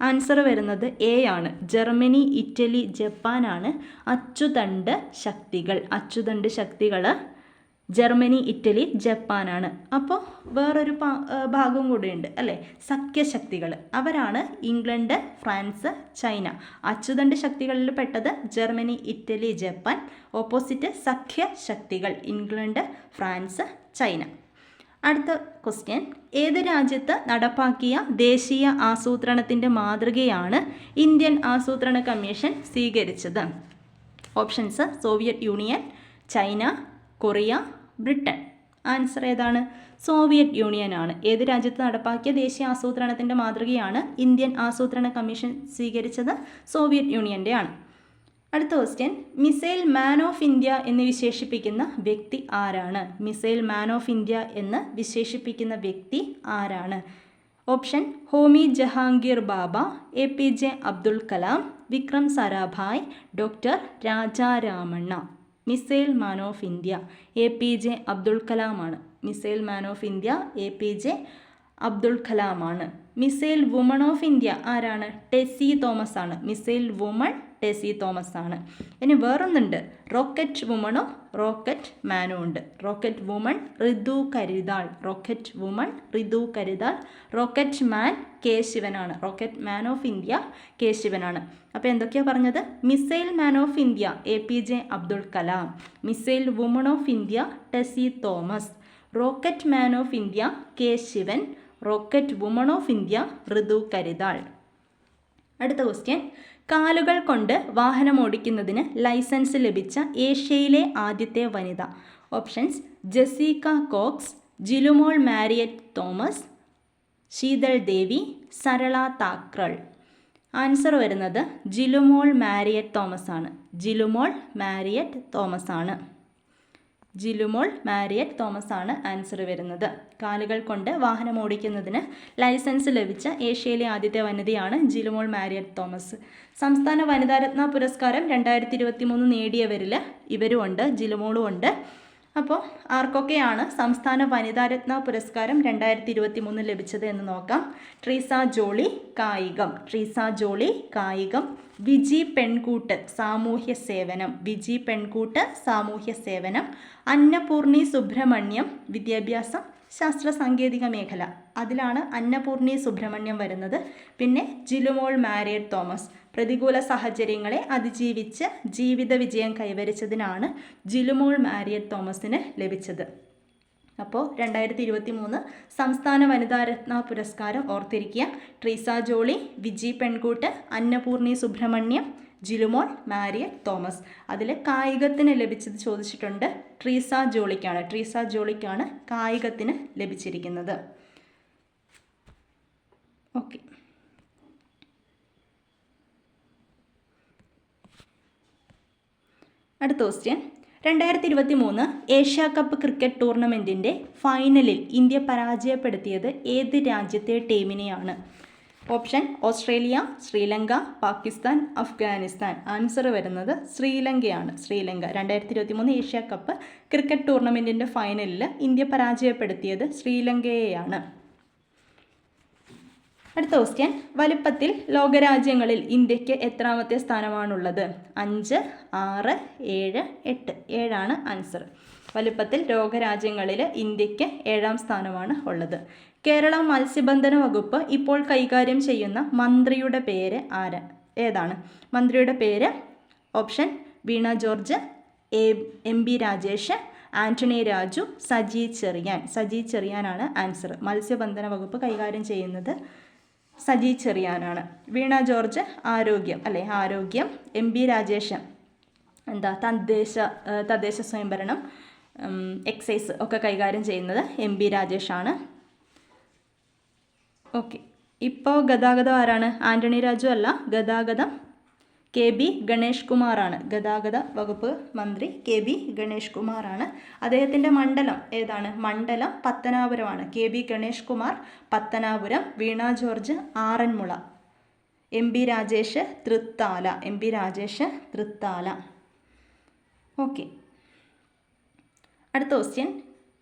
A: ആൻസർ വരുന്നത് എ ആണ്. ജർമ്മനി, ഇറ്റലി, ജപ്പാനാണ് അച്ചുതണ്ട് ശക്തികൾ. അച്ചുതണ്ട് ശക്തികൾ ജർമ്മനി, ഇറ്റലി, ജപ്പാനാണ്. അപ്പോൾ വേറൊരു ഭാഗം കൂടിയുണ്ട് അല്ലേ, സഖ്യശക്തികൾ. അവരാണ് ഇംഗ്ലണ്ട്, ഫ്രാൻസ്, ചൈന. അച്ചുതണ്ട് ശക്തികളിൽ പെട്ടത് ജർമ്മനി, ഇറ്റലി, ജപ്പാൻ. ഓപ്പോസിറ്റ് സഖ്യശക്തികൾ ഇംഗ്ലണ്ട്, ഫ്രാൻസ്, ചൈന. അടുത്ത ക്വസ്റ്റ്യൻ. ഏത് രാജ്യത്ത് നടപ്പാക്കിയ ദേശീയ ആസൂത്രണത്തിൻ്റെ മാതൃകയാണ് ഇന്ത്യൻ ആസൂത്രണ കമ്മീഷൻ സ്വീകരിച്ചത്? Options: Soviet union, China, Korea, Britain. Answer ഏതാണ്? സോവിയറ്റ് യൂണിയൻ ആണ്. ഏത് രാജ്യത്ത് നടപ്പാക്കിയ ദേശീയ ആസൂത്രണത്തിൻ്റെ മാതൃകയാണ് ഇന്ത്യൻ ആസൂത്രണ കമ്മീഷൻ സ്വീകരിച്ചത്? സോവിയറ്റ് യൂണിയൻ്റെ ആണ്. അടുത്ത question. Missile man of India എന്ന് വിശേഷിപ്പിക്കുന്ന വ്യക്തി ആരാണ്? മിസൈൽ മാൻ ഓഫ് ഇന്ത്യ എന്ന് വിശേഷിപ്പിക്കുന്ന വ്യക്തി ആരാണ്? Option: Homi Jehangir Bhabha, APJ Abdul Kalam, Vikram Sarabhai, doctor Raja Ramanna. Missile man of India APJ Abdul കലാമാണ്. Missile man of India APJ Abdul കലാമാണ്. മിസൈൽ വുമൺ ഓഫ് ഇന്ത്യ ആരാണ്? ടെസി തോമസ് ആണ്. മിസൈൽ വുമൺ ടെസി തോമസ് ആണ്. ഇനി വേറൊന്നുണ്ട്, റോക്കറ്റ് വുമണും റോക്കറ്റ് മാനും ഉണ്ട്. Rocket woman Ritu Karidhal. Rocket woman Ritu Karidhal. Rocket man K ശിവനാണ്. Rocket man of India K ശിവനാണ്. അപ്പോൾ എന്തൊക്കെയാണ് പറഞ്ഞത്? Missile man of India APJ Abdul Kalam. Missile woman of India Tessy Thomas. Rocket man of India K Sivan. Rocket woman of India Ritu Karidhal. അടുത്ത question. കാലുകൾ കൊണ്ട് വാഹനം ഓടിക്കുന്നതിന് licence ലഭിച്ച ഏഷ്യയിലെ ആദ്യത്തെ വനിത? Options: Jessica Cox, Jilumol Mariet Thomas, Sheetal Devi, Sarla Thakral. Answer വരുന്നത് ജിലുമോൾ മാരിയറ്റ് തോമസ് ആണ്. ജിലുമോൾ മാരിയറ്റ് തോമസ് ആണ്. ജിലുമോൾ മാരിയറ്റ് തോമസ് ആണ് ആൻസർ വരുന്നത്. കാലുകൾ കൊണ്ട് വാഹനം ഓടിക്കുന്നതിന് ലൈസൻസ് ലഭിച്ച ഏഷ്യയിലെ ആദ്യത്തെ വനിതയാണ് ജിലുമോൾ മാരിയറ്റ് തോമസ്. സംസ്ഥാന വനിതാരത്ന പുരസ്കാരം 2023 നേടിയവരിൽ ഇവരും ഉണ്ട്, ജിലുമോളും ഉണ്ട്. അപ്പോൾ ആർക്കൊക്കെയാണ് സംസ്ഥാന വനിതാരത്ന പുരസ്കാരം 2023 ലഭിച്ചത് എന്ന് നോക്കാം. ട്രീസ ജോളി, കായികം. ട്രീസ ജോളി, കായികം. വിജി പെൺകൂട്ട്, സാമൂഹ്യ സേവനം. വിജി പെൺകൂട്ട്, സാമൂഹ്യ സേവനം. അന്നപൂർണി സുബ്രഹ്മണ്യം, വിദ്യാഭ്യാസം, ശാസ്ത്ര സാങ്കേതിക മേഖല. അതിലാണ് അന്നപൂർണി സുബ്രഹ്മണ്യം വരുന്നത്. പിന്നെ ജിലുമോൾ മാരിയറ്റ് തോമസ്, പ്രതികൂല സാഹചര്യങ്ങളെ അതിജീവിച്ച് ജീവിത വിജയം കൈവരിച്ചതിനാണ് ജിലുമോൾ മാരിയറ്റ് തോമസിന് ലഭിച്ചത്. അപ്പോൾ 2023 സംസ്ഥാന വനിതാരത്ന പുരസ്കാരം ഓർത്തിരിക്കുക. ട്രീസ ജോളി, വിജി പെൺകൂട്ട്, അന്നപൂർണി സുബ്രഹ്മണ്യം, ജിലുമോൾ മാരിയറ്റ് തോമസ്. അതിൽ കായികത്തിന് ലഭിച്ചത് ചോദിച്ചിട്ടുണ്ട്. ട്രീസ ജോളിക്കാണ്. ട്രീസ ജോളിക്കാണ് കായികത്തിന് ലഭിച്ചിരിക്കുന്നത്. ഓക്കെ, അടുത്ത ക്വസ്റ്റ്യൻ. 2023 ഏഷ്യ കപ്പ് ക്രിക്കറ്റ് ടൂർണമെൻറ്റിൻ്റെ ഫൈനലിൽ ഇന്ത്യ പരാജയപ്പെടുത്തിയത് ഏത് രാജ്യത്തെ ടീമിനെയാണ്? Option: Australia, Sri Lanka, Pakistan, Afghanistan. Answer വരുന്നത് ശ്രീലങ്കയാണ്. ശ്രീലങ്ക. 2023 ഏഷ്യ കപ്പ് ക്രിക്കറ്റ് ടൂർണമെൻറ്റിൻ്റെ ഫൈനലിൽ ഇന്ത്യ പരാജയപ്പെടുത്തിയത് ശ്രീലങ്കയെയാണ്. അടുത്ത ക്വസ്റ്റ്യൻ. വലുപ്പത്തിൽ ലോകരാജ്യങ്ങളിൽ ഇന്ത്യക്ക് എത്രാമത്തെ സ്ഥാനമാണുള്ളത്? 5, 6, 7, 8. 7 ആൻസർ. വലുപ്പത്തിൽ ലോകരാജ്യങ്ങളിൽ ഇന്ത്യക്ക് 7ാം സ്ഥാനമാണ് ഉള്ളത്. കേരള മത്സ്യബന്ധന വകുപ്പ് ഇപ്പോൾ കൈകാര്യം ചെയ്യുന്ന മന്ത്രിയുടെ പേര് ഏതാണ്? മന്ത്രിയുടെ പേര് ഓപ്ഷൻ: വീണ ജോർജ്, MB രാജേഷ്, ആൻ്റണി രാജു, സജി ചെറിയാൻ. സജി ചെറിയാനാണ് ആൻസർ. മത്സ്യബന്ധന വകുപ്പ് കൈകാര്യം ചെയ്യുന്നത് സജി ചെറിയാനാണ്. വീണ ജോർജ് ആരോഗ്യം, അല്ലേ? ആരോഗ്യം. MB രാജേഷ് തദ്ദേശ സ്വയംഭരണം, എക്സൈസ് ഒക്കെ കൈകാര്യം ചെയ്യുന്നത് MB രാജേഷാണ്. ഓക്കെ, ഇപ്പോൾ ഗതാഗതം ആരാണ്? ആൻ്റണി രാജു അല്ല, ഗതാഗതം KB ഗണേഷ് കുമാറാണ്. ഗതാഗത വകുപ്പ് മന്ത്രി KB ഗണേഷ് കുമാറാണ്. അദ്ദേഹത്തിൻ്റെ മണ്ഡലം ഏതാണ്? മണ്ഡലം പത്തനാപുരമാണ്. KB Ganesh Kumar Pathanapuram, Veena George Aranmula, MB Rajesh Thrithala. Okay, അടുത്ത ക്വസ്റ്റ്യൻ.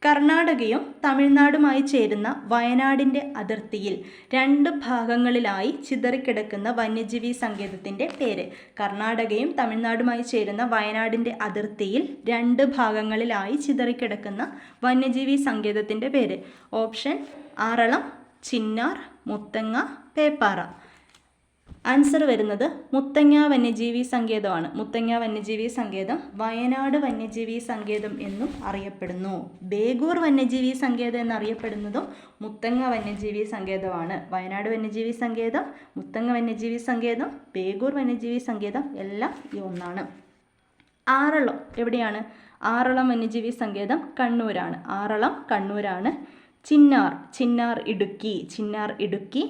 A: കർണാടകയും തമിഴ്നാടുമായി ചേരുന്ന വയനാടിൻ്റെ അതിർത്തിയിൽ 2 ഭാഗങ്ങളിലായി ചിതറിക്കിടക്കുന്ന വന്യജീവി സങ്കേതത്തിൻ്റെ പേര്. കർണാടകയും തമിഴ്നാടുമായി ചേരുന്ന വയനാടിൻ്റെ അതിർത്തിയിൽ 2 ഭാഗങ്ങളിലായി ചിതറിക്കിടക്കുന്ന വന്യജീവി സങ്കേതത്തിൻ്റെ പേര്. ഓപ്ഷൻ: ആറളം, ചിന്നാർ, മുത്തങ്ങ, പേപ്പാറ. ആൻസർ വരുന്നത് മുത്തങ്ങ വന്യജീവി സങ്കേതമാണ്. മുത്തങ്ങ വന്യജീവി സങ്കേതം വയനാട് വന്യജീവി സങ്കേതം എന്നും അറിയപ്പെടുന്നു. ബേഗൂർ വന്യജീവി സങ്കേതം എന്നറിയപ്പെടുന്നതും മുത്തങ്ങ വന്യജീവി സങ്കേതമാണ്. വയനാട് വന്യജീവി സങ്കേതം, മുത്തങ്ങ വന്യജീവി സങ്കേതം, ബേഗൂർ വന്യജീവി സങ്കേതം എല്ലാം ഈ ഒന്നാണ്. ആറളം എവിടെയാണ്? ആറളം വന്യജീവി സങ്കേതം കണ്ണൂരാണ്. ആറളം കണ്ണൂരാണ്. ചിന്നാർ ഇടുക്കി.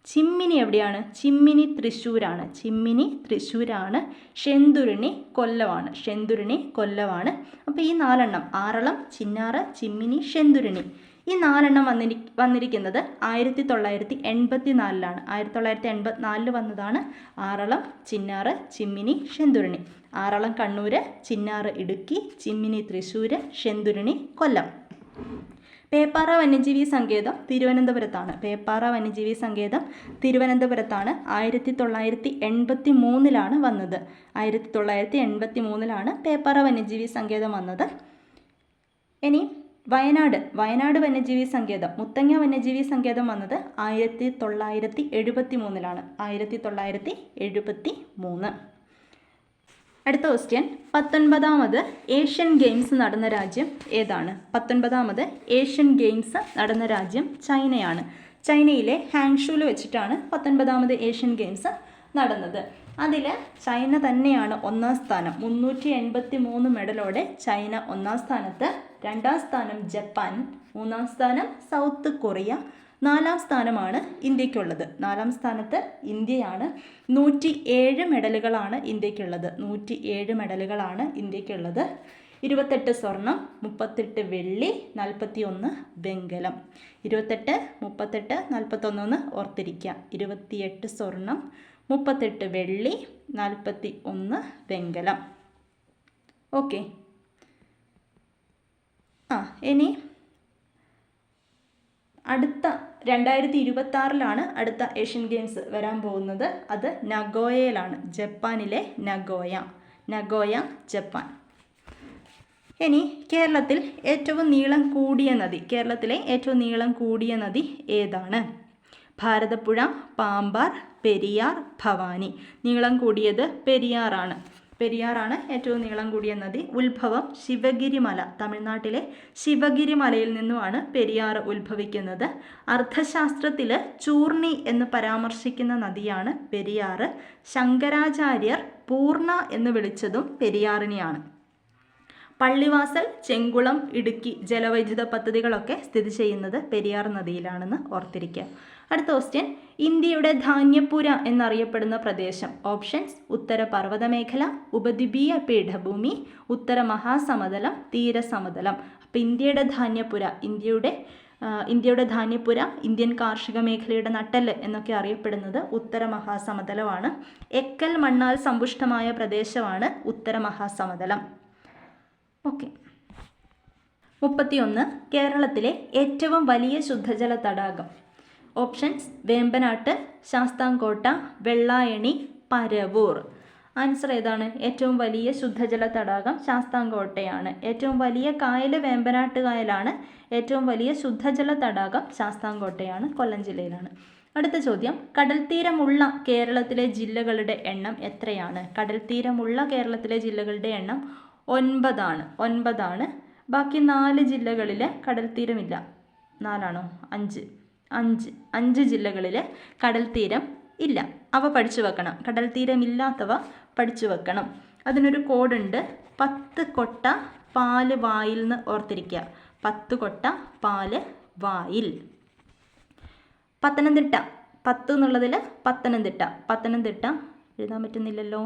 A: ചിമ്മിനി എവിടെയാണ്? ചിമ്മിനി തൃശ്ശൂരാണ്. ശെന്തുരുണി കൊല്ലമാണ്. അപ്പോൾ ഈ 4 ആറളം, ചിന്നാറ്, ചിമ്മിനി, ശെന്തുരുണി, ഈ 4 വന്നിരിക്കുന്നത് 1984. 1984 വന്നതാണ് ആറളം, ചിന്നാറ്, ചിമ്മിനി, ശെന്തുരുണി. ആറളം കണ്ണൂര്, ചിന്നാറ് ഇടുക്കി, ചിമ്മിനി തൃശ്ശൂർ, ശെന്തുരുണി കൊല്ലം. പേപ്പാറ വന്യജീവി സങ്കേതം തിരുവനന്തപുരത്താണ്. 1983 വന്നത്. 1983 പേപ്പാറ വന്യജീവി സങ്കേതം വന്നത്. ഇനി വയനാട് വന്യജീവി സങ്കേതം, മുത്തങ്ങ വന്യജീവി സങ്കേതം വന്നത് 1973. 1973. അടുത്ത ക്വസ്റ്റ്യൻ. 19ാമത് ഏഷ്യൻ ഗെയിംസ് നടന്ന രാജ്യം ഏതാണ്? 19ാമത് ഏഷ്യൻ ഗെയിംസ് നടന്ന രാജ്യം ചൈനയാണ്. ചൈനയിലെ ഹാങ്ഷുവിൽ വെച്ചിട്ടാണ് 19ാമത് ഏഷ്യൻ ഗെയിംസ് നടന്നത്. അതിൽ ചൈന തന്നെയാണ് 1ാം സ്ഥാനം. 383 മെഡലോടെ ചൈന 1ാം സ്ഥാനത്ത്. 2ാം സ്ഥാനം ജപ്പാൻ, 3ാം സ്ഥാനം സൗത്ത് കൊറിയ, 4ാം സ്ഥാനമാണ് ഇന്ത്യക്കുള്ളത്. 4ാം സ്ഥാനത്ത് ഇന്ത്യയാണ്. 107 മെഡലുകളാണ് ഇന്ത്യക്കുള്ളത്. 107 മെഡലുകളാണ് ഇന്ത്യക്കുള്ളത്. 28 സ്വർണം, 38 വെള്ളി, 41 വെങ്കലം. 28, 38, 41 ഓർത്തിരിക്കുക. 28 സ്വർണം, 38 വെള്ളി, 41 വെങ്കലം. ഓക്കെ. ഇനി അടുത്ത 2026 അടുത്ത ഏഷ്യൻ ഗെയിംസ് വരാൻ പോകുന്നത്. അത് നഗോയയിലാണ്. ജപ്പാനിലെ നഗോയ, ജപ്പാൻ. ഇനി കേരളത്തിലെ ഏറ്റവും നീളം കൂടിയ നദി ഏതാണ്? ഭാരതപ്പുഴ, പാമ്പാർ, പെരിയാർ, ഭവാനി. നീളം കൂടിയത് പെരിയാറാണ് ഏറ്റവും നീളം കൂടിയ നദി. ഉത്ഭവം ശിവഗിരിമല, തമിഴ്നാട്ടിലെ ശിവഗിരിമലയിൽ നിന്നുമാണ് പെരിയാർ ഉത്ഭവിക്കുന്നത്. അർത്ഥശാസ്ത്രത്തിൽ ചൂർണി എന്ന് പരാമർശിക്കുന്ന നദിയാണ് പെരിയാർ. ശങ്കരാചാര്യർ പൂർണ്ണ എന്ന് വിളിച്ചതും പെരിയാറിനെയാണ്. പള്ളിവാസൽ, ചെങ്കുളം, ഇടുക്കി ജലവൈദ്യുത പദ്ധതികളൊക്കെ സ്ഥിതി ചെയ്യുന്നത് പെരിയാർ നദിയിലാണെന്ന് ഓർത്തിരിക്കുക. അടുത്ത ക്വസ്റ്റ്യൻ. ഇന്ത്യയുടെ ധാന്യപ്പുര എന്നറിയപ്പെടുന്ന പ്രദേശം. ഓപ്ഷൻസ്: ഉത്തര പർവ്വതമേഖല, ഉപദ്വീപീയ പീഠഭൂമി, ഉത്തര മഹാസമതലം, തീരസമതലം. അപ്പോൾ ഇന്ത്യയുടെ ധാന്യപ്പുര, ഇന്ത്യൻ കാർഷിക മേഖലയുടെ നട്ടെല്ല് എന്നൊക്കെ അറിയപ്പെടുന്നത് ഉത്തര മഹാസമതലമാണ്. എക്കൽ മണ്ണാൽ സമ്പുഷ്ടമായ പ്രദേശമാണ് ഉത്തര മഹാസമതലം. ഓക്കെ. 31. കേരളത്തിലെ ഏറ്റവും വലിയ ശുദ്ധജല തടാകം. ഓപ്ഷൻസ്: വേമ്പനാട്ട്, ശാസ്താംകോട്ട, വെള്ളായണി, പരവൂർ. ആൻസർ ഏതാണ്? ഏറ്റവും വലിയ ശുദ്ധജല തടാകം ശാസ്താംകോട്ടയാണ്. ഏറ്റവും വലിയ കായൽ വേമ്പനാട്ട് കായലാണ്. ഏറ്റവും വലിയ ശുദ്ധജല തടാകം ശാസ്താംകോട്ടയാണ്, കൊല്ലം ജില്ലയിലാണ്. അടുത്ത ചോദ്യം. കടൽത്തീരമുള്ള കേരളത്തിലെ ജില്ലകളുടെ എണ്ണം എത്രയാണ്? കടൽത്തീരമുള്ള കേരളത്തിലെ ജില്ലകളുടെ എണ്ണം 9 ആണ്. ബാക്കി 4 ജില്ലകളിൽ കടൽത്തീരമില്ല. 4ആണോ? 5 ജില്ലകളിൽ കടൽത്തീരം ഇല്ല. അവ പഠിച്ചു വെക്കണം. കടൽത്തീരമില്ലാത്തവ പഠിച്ചു വെക്കണം. അതിനൊരു കോഡുണ്ട്. 10 കൊട്ട പാല് വായിൽ നിന്ന് ഓർത്തിരിക്കുക. 10 കൊട്ട പാല് വായിൽ. പത്തനംതിട്ട, 10 എന്നുള്ളതിൽ പത്തനംതിട്ട എഴുതാൻ പറ്റുന്നില്ലല്ലോ.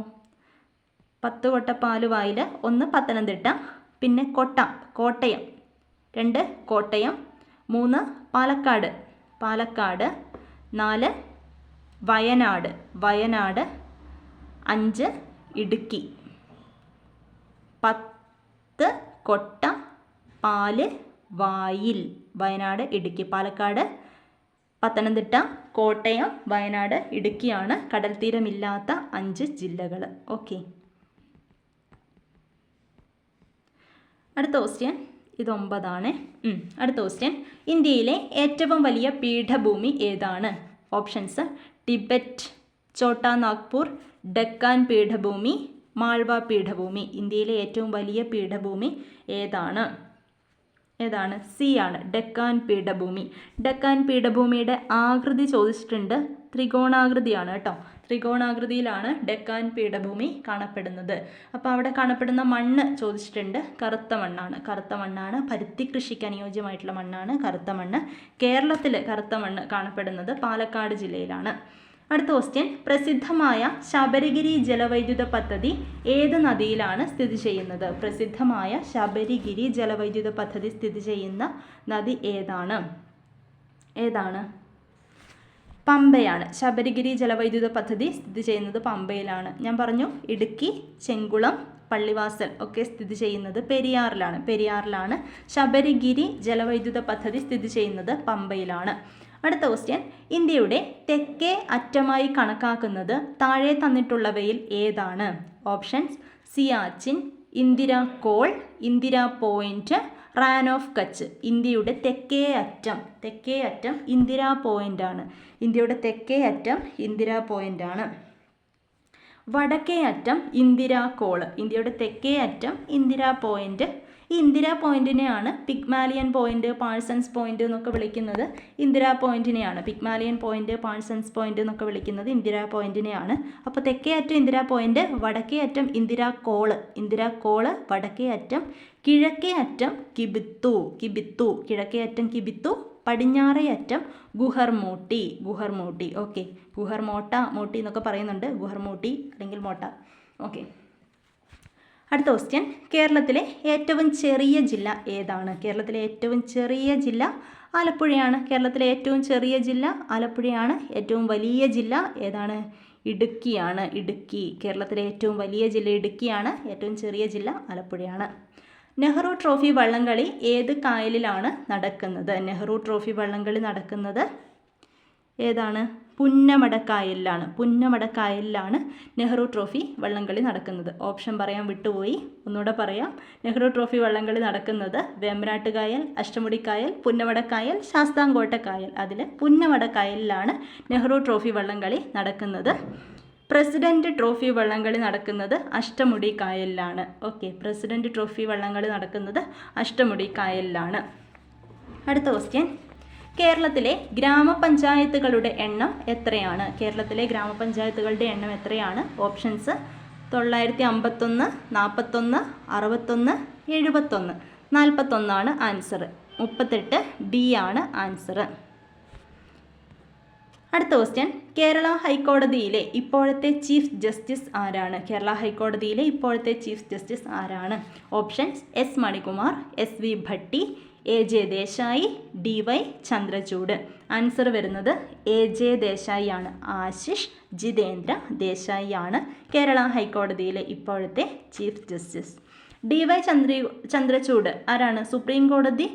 A: 10 കൊട്ട പാല് വായിൽ 1 പത്തനംതിട്ട. പിന്നെ കോട്ടയം 2 കോട്ടയം. 3 പാലക്കാട് 4 വയനാട് 5 ഇടുക്കി. 10 കൊട്ട പാല് വായിൽ. വയനാട്, ഇടുക്കി, പാലക്കാട്, പത്തനംതിട്ട, കോട്ടയം, വയനാട്, ഇടുക്കിയാണ് കടൽ തീരമില്ലാത്ത 5 ജില്ലകൾ. ഓക്കെ. അടുത്ത ക്വസ്റ്റ്യൻ ഇത് 9 ആണ്. അടുത്ത ക്വസ്റ്റ്യൻ, ഇന്ത്യയിലെ ഏറ്റവും വലിയ പീഠഭൂമി ഏതാണ്? ഓപ്ഷൻസ്: ടിബറ്റ്, ഛോട്ടാ നാഗ്പൂർ, ഡെക്കാൻ പീഠഭൂമി, മാൾവ പീഠഭൂമി. ഇന്ത്യയിലെ ഏറ്റവും വലിയ പീഠഭൂമി ഏതാണ്? സി ആണ്, ഡെക്കാൻ പീഠഭൂമി. ഡെക്കാൻ പീഠഭൂമിയുടെ ആകൃതി ചോദിച്ചിട്ടുണ്ട്. ത്രികോണാകൃതിയാണ് കേട്ടോ. ത്രികോണാകൃതിയിലാണ് ഡെക്കാൻ പീഠഭൂമി കാണപ്പെടുന്നത്. അപ്പോൾ അവിടെ കാണപ്പെടുന്ന മണ്ണ് ചോദിച്ചിട്ടുണ്ട്. കറുത്ത മണ്ണാണ്. പരുത്തി കൃഷിക്ക് അനുയോജ്യമായിട്ടുള്ള മണ്ണാണ് കറുത്ത മണ്ണ്. കേരളത്തിൽ കറുത്ത മണ്ണ് കാണപ്പെടുന്നത് പാലക്കാട് ജില്ലയിലാണ്. അടുത്ത ക്വസ്റ്റ്യൻ, പ്രസിദ്ധമായ ശബരിഗിരി ജലവൈദ്യുത പദ്ധതി ഏത് നദിയിലാണ് സ്ഥിതി ചെയ്യുന്നത്? പ്രസിദ്ധമായ ശബരിഗിരി ജലവൈദ്യുത പദ്ധതി സ്ഥിതി ചെയ്യുന്ന നദി ഏതാണ്? പമ്പയാണ്. ശബരിഗിരി ജലവൈദ്യുത പദ്ധതി സ്ഥിതി ചെയ്യുന്നത് പമ്പയിലാണ്. ഞാൻ പറഞ്ഞു ഇടുക്കി, ചെങ്കുളം, പള്ളിവാസൽ ഒക്കെ സ്ഥിതി ചെയ്യുന്നത് പെരിയാറിലാണ്. ശബരിഗിരി ജലവൈദ്യുത പദ്ധതി സ്ഥിതി ചെയ്യുന്നത് പമ്പയിലാണ്. അടുത്ത ക്വസ്റ്റ്യൻ, ഇന്ത്യയുടെ തെക്കേ അറ്റമായി കണക്കാക്കുന്നത് താഴെ തന്നിട്ടുള്ളവയിൽ ഏതാണ്? Options: Siachen, Indira Col, Indira Point, Rann of Kutch. ഇന്ത്യയുടെ തെക്കേ അറ്റം ഇന്ദിര പോയിന്റ് ആണ്. ഇന്ത്യയുടെ തെക്കേ അറ്റം ഇന്ദിര പോയിന്റ് ആണ്. വടക്കേ അറ്റം ഇന്ദിര കോള്. ഇന്ത്യയുടെ തെക്കേ അറ്റം ഇന്ദിര പോയിന്റ്. ഈ ഇന്ദിര പോയിന്റിനെയാണ് പിഗ്മാലിയൻ പോയിന്റ്, പാഴ്സൺസ് പോയിന്റ് എന്നൊക്കെ വിളിക്കുന്നത്. ഇന്ദിര പോയിന്റിനെയാണ് പിഗ്മാലിയൻ പോയിന്റ്, പാഴ്സൺസ് പോയിന്റ് എന്നൊക്കെ വിളിക്കുന്നത് ഇന്ദിര പോയിന്റിനെയാണ്. അപ്പോൾ തെക്കേ അറ്റം ഇന്ദിര പോയിന്റ്, വടക്കേ അറ്റം ഇന്ദിര കോള്, വടക്കേ അറ്റം. കിഴക്കേ അറ്റം കിബിത്തു. കിഴക്കേ അറ്റം കിബിത്തു. പടിഞ്ഞാറേ അറ്റം ഗുഹർമോട്ടി. ഓക്കെ. മോട്ടി എന്നൊക്കെ പറയുന്നുണ്ട്. ഗുഹർമോട്ടി അല്ലെങ്കിൽ മോട്ട. ഓക്കെ. അടുത്ത ക്വസ്റ്റ്യൻ, കേരളത്തിലെ ഏറ്റവും ചെറിയ ജില്ല ഏതാണ്? കേരളത്തിലെ ഏറ്റവും ചെറിയ ജില്ല ആലപ്പുഴയാണ്. കേരളത്തിലെ ഏറ്റവും ചെറിയ ജില്ല ആലപ്പുഴയാണ്. ഏറ്റവും വലിയ ജില്ല ഏതാണ്? ഇടുക്കിയാണ്. കേരളത്തിലെ ഏറ്റവും വലിയ ജില്ല ഇടുക്കിയാണ്. ഏറ്റവും ചെറിയ ജില്ല ആലപ്പുഴയാണ്. നെഹ്റു ട്രോഫി വള്ളംകളി ഏത് കായലിലാണ് നടക്കുന്നത്? നെഹ്റു ട്രോഫി വള്ളംകളി നടക്കുന്നത് ഏതാണ്? പുന്നമടക്കായലിലാണ് നെഹ്റു ട്രോഫി വള്ളംകളി നടക്കുന്നത്. ഓപ്ഷൻ പറയാൻ വിട്ടുപോയി, ഒന്നുകൂടെ പറയാം. നെഹ്റു ട്രോഫി വള്ളംകളി നടക്കുന്നത് വേമ്പനാട്ട് കായൽ, അഷ്ടമുടിക്കായൽ, പുന്നമടക്കായൽ, ശാസ്താംകോട്ടക്കായൽ. അതിൽ പുന്നമടക്കായലിലാണ് നെഹ്റു ട്രോഫി വള്ളംകളി നടക്കുന്നത്. പ്രസിഡന്റ് ട്രോഫി വള്ളംകളി നടക്കുന്നത് അഷ്ടമുടി കായലിലാണ്. ഓക്കെ. പ്രസിഡന്റ് ട്രോഫി വള്ളംകളി നടക്കുന്നത് അഷ്ടമുടി കായലിലാണ്. അടുത്ത ക്വസ്റ്റ്യൻ, കേരളത്തിലെ ഗ്രാമപഞ്ചായത്തുകളുടെ എണ്ണം എത്രയാണ്? കേരളത്തിലെ ഗ്രാമപഞ്ചായത്തുകളുടെ എണ്ണം എത്രയാണ്? ഓപ്ഷൻസ്: 951, 41, 61, 71. 41 ആൻസർ. 38 ഡി ആണ് ആൻസർ. അടുത്ത ക്വസ്റ്റ്യൻ, കേരള ഹൈക്കോടതിയിലെ ഇപ്പോഴത്തെ ചീഫ് ജസ്റ്റിസ് ആരാണ്? കേരള ഹൈക്കോടതിയിലെ ഇപ്പോഴത്തെ ചീഫ് ജസ്റ്റിസ് ആരാണ്? Options: S Manikumar, S V Bhatti, A J Desai, D Y Chandrachud. Answer വരുന്നത് എ ജെ ദേശായി ആണ്. ആശിഷ് ജിതേന്ദ്ര ദേശായി ആണ് കേരള ഹൈക്കോടതിയിലെ ഇപ്പോഴത്തെ chief justice. D Y Chandrachud ആരാണ്? സുപ്രീം കോടതി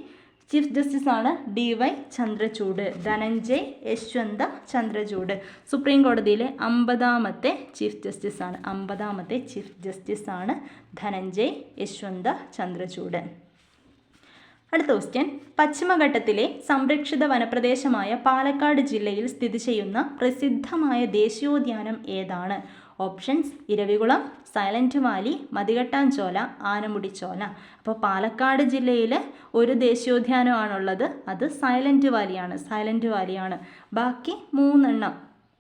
A: ചീഫ് ജസ്റ്റിസ് ആണ് D Y Chandrachud. Dhananjay Yashwant Chandrachud supreme കോടതിയിലെ 50ാമത്തെ ചീഫ് ജസ്റ്റിസ് ആണ്. 50ാമത്തെ ചീഫ് ജസ്റ്റിസ് ആണ് ധനഞ്ജയ് യശ്വന്ത ചന്ദ്രചൂഡ്. അടുത്ത ക്വസ്റ്റ്യൻ, പശ്ചിമഘട്ടത്തിലെ സംരക്ഷിത വനപ്രദേശമായ പാലക്കാട് ജില്ലയിൽ സ്ഥിതി ചെയ്യുന്ന പ്രസിദ്ധമായ ദേശീയോദ്യാനം ഏതാണ്? Options: Eravikulam, silent valley, Mathikettan Shola, Anamudi Shola. അപ്പോൾ പാലക്കാട് ജില്ലയിൽ ഒരു ദേശീയോദ്യാനമാണുള്ളത്, അത് സൈലൻറ്റ് വാലിയാണ്. ബാക്കി 3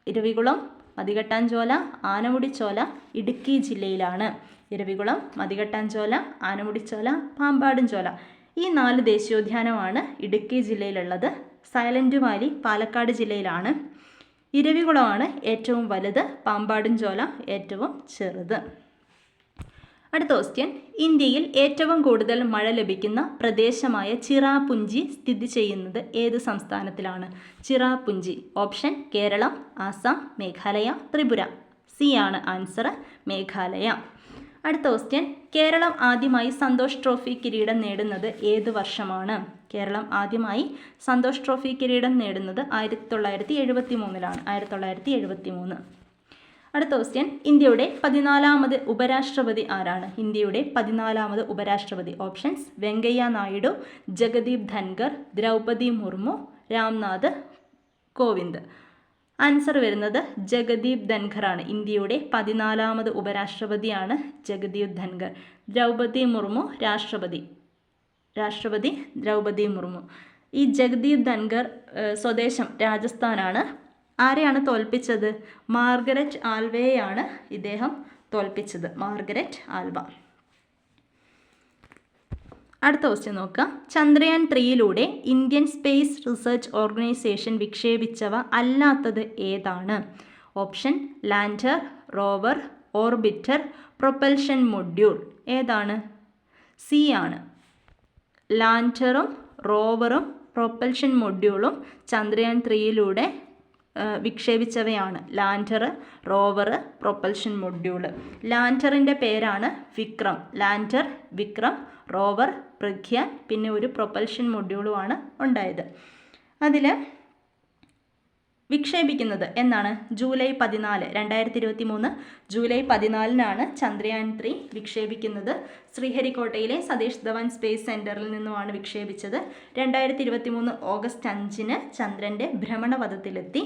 A: ഇരവികുളം, മതികെട്ടാഞ്ചോല, ആനമുടിച്ചോല ഇടുക്കി ജില്ലയിലാണ്. ഇരവികുളം, മതികെട്ടാഞ്ചോല, ആനമുടിച്ചോല, പാമ്പാടുംചോല. ഈ 4 ദേശീയോദ്യാനമാണ് ഇടുക്കി ജില്ലയിലുള്ളത്. സൈലൻറ്റ് വാലി പാലക്കാട് ജില്ലയിലാണ്. ഇരവികുളമാണ് ഏറ്റവും വലുത്, പാമ്പാടുംചോല ഏറ്റവും ചെറുത്. അടുത്ത ക്വസ്റ്റ്യൻ, ഇന്ത്യയിൽ ഏറ്റവും കൂടുതൽ മഴ ലഭിക്കുന്ന പ്രദേശമായ ചിറാപുഞ്ചി സ്ഥിതി ചെയ്യുന്നത് ഏത് സംസ്ഥാനത്തിലാണ്? ചിറാപുഞ്ചി. ഓപ്ഷൻ കേരളം, ആസാം, മേഘാലയ, ത്രിപുര. സി ആണ് ആൻസർ, മേഘാലയ. അടുത്ത ക്വസ്റ്റ്യൻ, കേരളം ആദ്യമായി സന്തോഷ് ട്രോഫി കിരീടം നേടുന്നത് ഏത് വർഷമാണ്? കേരളം ആദ്യമായി സന്തോഷ് ട്രോഫി കിരീടം നേടുന്നത് 1973 1973. അടുത്ത ക്വസ്റ്റ്യൻ, ഇന്ത്യയുടെ 14ാമത് ഉപരാഷ്ട്രപതി ആരാണ്? ഇന്ത്യയുടെ 14ാമത് ഉപരാഷ്ട്രപതി. ഓപ്ഷൻസ് വെങ്കയ്യ നായിഡു, ജഗദീപ് ധൻഖർ, ദ്രൗപദി മുർമു, രാംനാഥ് കോവിന്ദ്. ആൻസർ വരുന്നത് ജഗദീപ് ധൻഖറാണ്. ഇന്ത്യയുടെ 14ാമത് ഉപരാഷ്ട്രപതിയാണ് ജഗദീപ് ധൻഖർ. ദ്രൗപദി മുർമു രാഷ്ട്രപതി ദ്രൗപദി മുർമു. ഈ ജഗദീപ് ധൻഖർ സ്വദേശം രാജസ്ഥാനാണ്. ആരെയാണ് തോൽപ്പിച്ചത്? മാർഗരറ്റ് ആൽവയെയാണ് ഇദ്ദേഹം തോൽപ്പിച്ചത്, മാർഗരറ്റ് ആൽവ. അടുത്ത ക്വസ്റ്റ്യൻ നോക്കാം. ചന്ദ്രയാൻ 3യിലൂടെ ഇന്ത്യൻ സ്പേസ് റിസർച്ച് ഓർഗനൈസേഷൻ വിക്ഷേപിച്ചവ അല്ലാത്തത് ഏതാണ്? Option lander, rover, orbiter, propulsion module. ഏതാണ്? സി ആണ്. ലാൻഡറും റോവറും പ്രൊപ്പൽഷൻ മൊഡ്യൂളും ചന്ദ്രയാൻ 3യിലൂടെ വിക്ഷേപിച്ചവയാണ്. Lander, rover, propulsion module. ലാൻഡറിൻ്റെ പേരാണ് വിക്രം. ലാൻഡർ, വിക്രം, റോവർ, പ്രഗ്യാൻ, പിന്നെ ഒരു പ്രൊപ്പൽഷൻ മൊഡ്യൂളുമാണ് ഉണ്ടായത്. അതിൽ വിക്ഷേപിക്കുന്നത് എന്നാണ്? ജൂലൈ 14 2023 ജൂലൈ 14 ചന്ദ്രയാൻ 3 വിക്ഷേപിക്കുന്നത്. ശ്രീഹരിക്കോട്ടയിലെ സതീഷ് ധവാൻ സ്പേസ് സെൻറ്ററിൽ നിന്നുമാണ് വിക്ഷേപിച്ചത്. 2023 ഓഗസ്റ്റ് 5 ചന്ദ്രൻ്റെ ഭ്രമണപഥത്തിലെത്തി.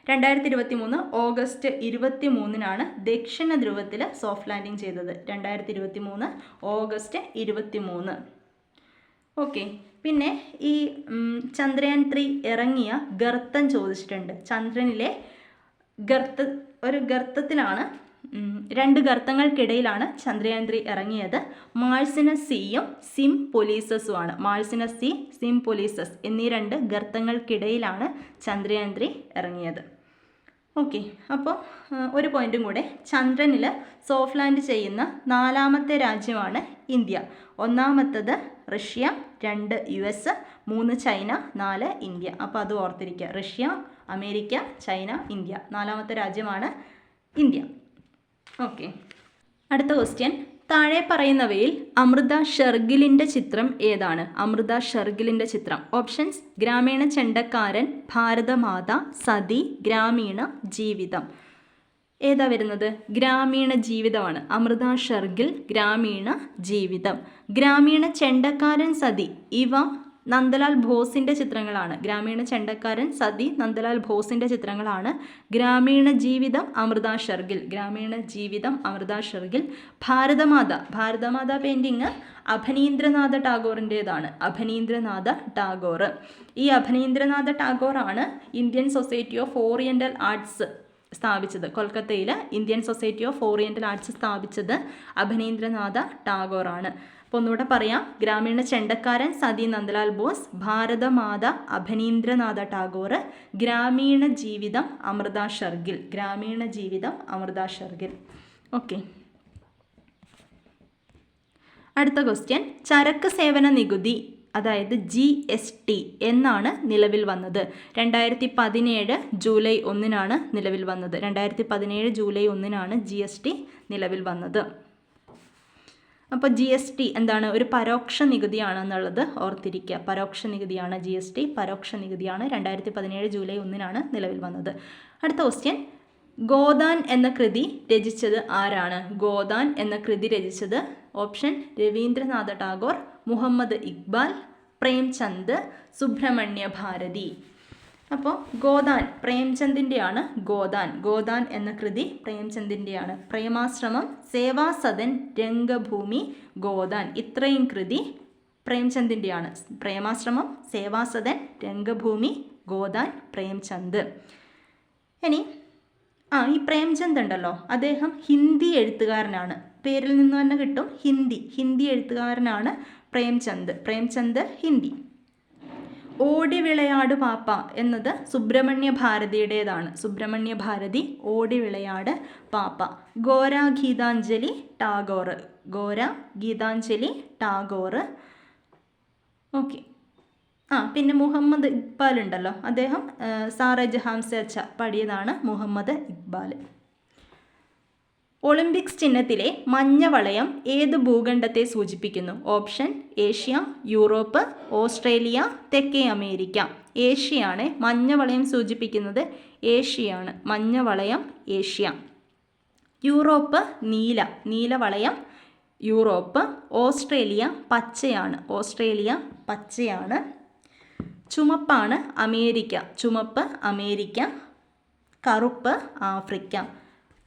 A: 2023 ഓഗസ്റ്റ് 23 ദക്ഷിണ ധ്രുവത്തിൽ സോഫ്റ്റ് ലാൻഡിംഗ് ചെയ്തത്. 2023 ഓഗസ്റ്റ് 23. ഓക്കെ. പിന്നെ ഈ ചന്ദ്രയാൻ 3 ഇറങ്ങിയ ഗർത്തം ചോദിച്ചിട്ടുണ്ട്. ചന്ദ്രനിലെ ഒരു ഗർത്തത്തിലാണ്, 2 ഗർത്തങ്ങൾക്കിടയിലാണ് ചന്ദ്രയാൻ 3 ഇറങ്ങിയത്. മാഴ്സിനസ് സിയും സിംപൊലീസസുമാണ്. മാഴ്സിനസ് സി, സിംപൊലീസസ് എന്നീ 2 ഗർത്തങ്ങൾക്കിടയിലാണ് ചന്ദ്രയാൻ 3 ഇറങ്ങിയത്. ഓക്കെ. അപ്പോൾ ഒരു പോയിൻറ്റും കൂടെ, ചന്ദ്രനിൽ സോഫ്റ്റ് ലാൻഡ് ചെയ്യുന്ന 4ാമത്തെ രാജ്യമാണ് ഇന്ത്യ. 1ാമത്തത് റഷ്യ, 2 US, 3 ചൈന, 4 ഇന്ത്യ. അപ്പോൾ അത് ഓർത്തിരിക്കുക. Russia, America, China, India. 4ാമത്തെ രാജ്യമാണ് ഇന്ത്യ. ഓക്കെ. അടുത്ത ക്വസ്റ്റ്യൻ, താഴെ പറയുന്നവയിൽ അമൃത ഷെർഗിലിൻ്റെ ചിത്രം ഏതാണ്? അമൃത ഷെർഗിലിൻ്റെ ചിത്രം. ഓപ്ഷൻസ് ഗ്രാമീണ ചെണ്ടക്കാരൻ, ഭാരതമാത, സതി, ഗ്രാമീണ ജീവിതം. ഏതാ വരുന്നത്? ഗ്രാമീണ ജീവിതമാണ്. അമൃത ഷെർഗിൽ ഗ്രാമീണ ജീവിതം. ഗ്രാമീണ ചെണ്ടക്കാരൻ, സതി ഇവ നന്ദലാൽ ബോസിൻ്റെ ചിത്രങ്ങളാണ്. ഗ്രാമീണ ചെണ്ടക്കാരൻ, സതി നന്ദലാൽ ബോസിൻ്റെ ചിത്രങ്ങളാണ്. ഗ്രാമീണ ജീവിതം അമൃത ഷെർഗിൽ. ഗ്രാമീണ ജീവിതം അമൃത ഷെർഗിൽ. ഭാരതമാത പെയിൻറ്റിങ് അഭിനീന്ദ്രനാഥ ടാഗോറിൻ്റേതാണ്. അഭിനീന്ദ്രനാഥ ടാഗോർ. ഈ അഭിനീന്ദ്രനാഥ ടാഗോറാണ് Indian society of oriental arts സ്ഥാപിച്ചത്. കൊൽക്കത്തയിൽ Indian society of oriental arts സ്ഥാപിച്ചത് അഭിനീന്ദ്രനാഥ ടാഗോറാണ്. അപ്പോൾ ഒന്നുകൂടെ പറയാം. ഗ്രാമീണ ചെണ്ടക്കാരൻ, സതി നന്ദലാൽ ബോസ്, ഭാരതമാത അഭിനീന്ദ്രനാഥ ടാഗോർ, ഗ്രാമീണ ജീവിതം അമൃത ഷെർഗിൽ. ഗ്രാമീണ ജീവിതം അമൃത ഷെർഗിൽ. ഓക്കെ. അടുത്ത ക്വസ്റ്റ്യൻ, ചരക്ക് സേവന നികുതി അതായത് GST എന്നാണ് നിലവിൽ വന്നത്? 2017 ജൂലൈ 1 നിലവിൽ വന്നത്. 2017 ജൂലൈ 1 GST നിലവിൽ വന്നത്. അപ്പോൾ GST എന്താണ്? ഒരു പരോക്ഷ നികുതിയാണെന്നുള്ളത് ഓർത്തിരിക്കുക. പരോക്ഷ നികുതിയാണ് GST. പരോക്ഷ നികുതിയാണ്. 2017 ജൂലൈ 1 നിലവിൽ വന്നത്. അടുത്ത ക്വസ്റ്റ്യൻ, ഗോദാൻ എന്ന കൃതി രചിച്ചത് ആരാണ്? ഗോദാൻ എന്ന കൃതി രചിച്ചത് ഓപ്ഷൻ രവീന്ദ്രനാഥ ടാഗോർ, മുഹമ്മദ് ഇക്ബാൽ, പ്രേംചന്ദ്, സുബ്രഹ്മണ്യ ഭാരതി. അപ്പോൾ ഗോദാൻ പ്രേംചന്ദിൻ്റെയാണ്. ഗോദാൻ എന്ന കൃതി പ്രേംചന്ദിൻ്റെയാണ്. പ്രേമാശ്രമം, സേവാസദൻ, രംഗഭൂമി, ഗോദാൻ ഇത്രയും കൃതി പ്രേംചന്ദിൻ്റെയാണ്. പ്രേമാശ്രമം, സേവാസദൻ, രംഗഭൂമി, ഗോദാൻ, പ്രേംചന്ദ്. ഇനി ഈ പ്രേംചന്ദ് ഉണ്ടല്ലോ, അദ്ദേഹം ഹിന്ദി എഴുത്തുകാരനാണ്. പേരിൽ നിന്ന് തന്നെ കിട്ടും. ഹിന്ദി എഴുത്തുകാരനാണ് പ്രേംചന്ദ് ഹിന്ദി. ഓടി വിളയാട് പാപ്പ എന്നത് സുബ്രഹ്മണ്യ ഭാരതിയുടേതാണ്. സുബ്രഹ്മണ്യ ഭാരതി ഓടി വിളയാട് പാപ്പ. ഗോര ഗീതാഞ്ജലി ടാഗോർ. ഓക്കെ. പിന്നെ മുഹമ്മദ് ഇക്ബാൽ ഉണ്ടല്ലോ, അദ്ദേഹം സാറേ ജഹാം സെ അച്ഛ പാടിയതാണ് മുഹമ്മദ് ഇക്ബാൽ. ഒളിമ്പിക്സ് ചിഹ്നത്തിലെ മഞ്ഞ വളയം ഏത് ഭൂഖണ്ഡത്തെ സൂചിപ്പിക്കുന്നു? ഓപ്ഷൻ: ഏഷ്യ, യൂറോപ്പ്, ഓസ്ട്രേലിയ, തെക്കേ അമേരിക്ക. ഏഷ്യയാണ്. മഞ്ഞ വളയം സൂചിപ്പിക്കുന്നത് ഏഷ്യയാണ്. മഞ്ഞ വളയം ഏഷ്യ. യൂറോപ്പ് നീല വളയം യൂറോപ്പ്. ഓസ്ട്രേലിയ പച്ചയാണ്. ചുമപ്പാണ് അമേരിക്ക. കറുപ്പ് ആഫ്രിക്ക.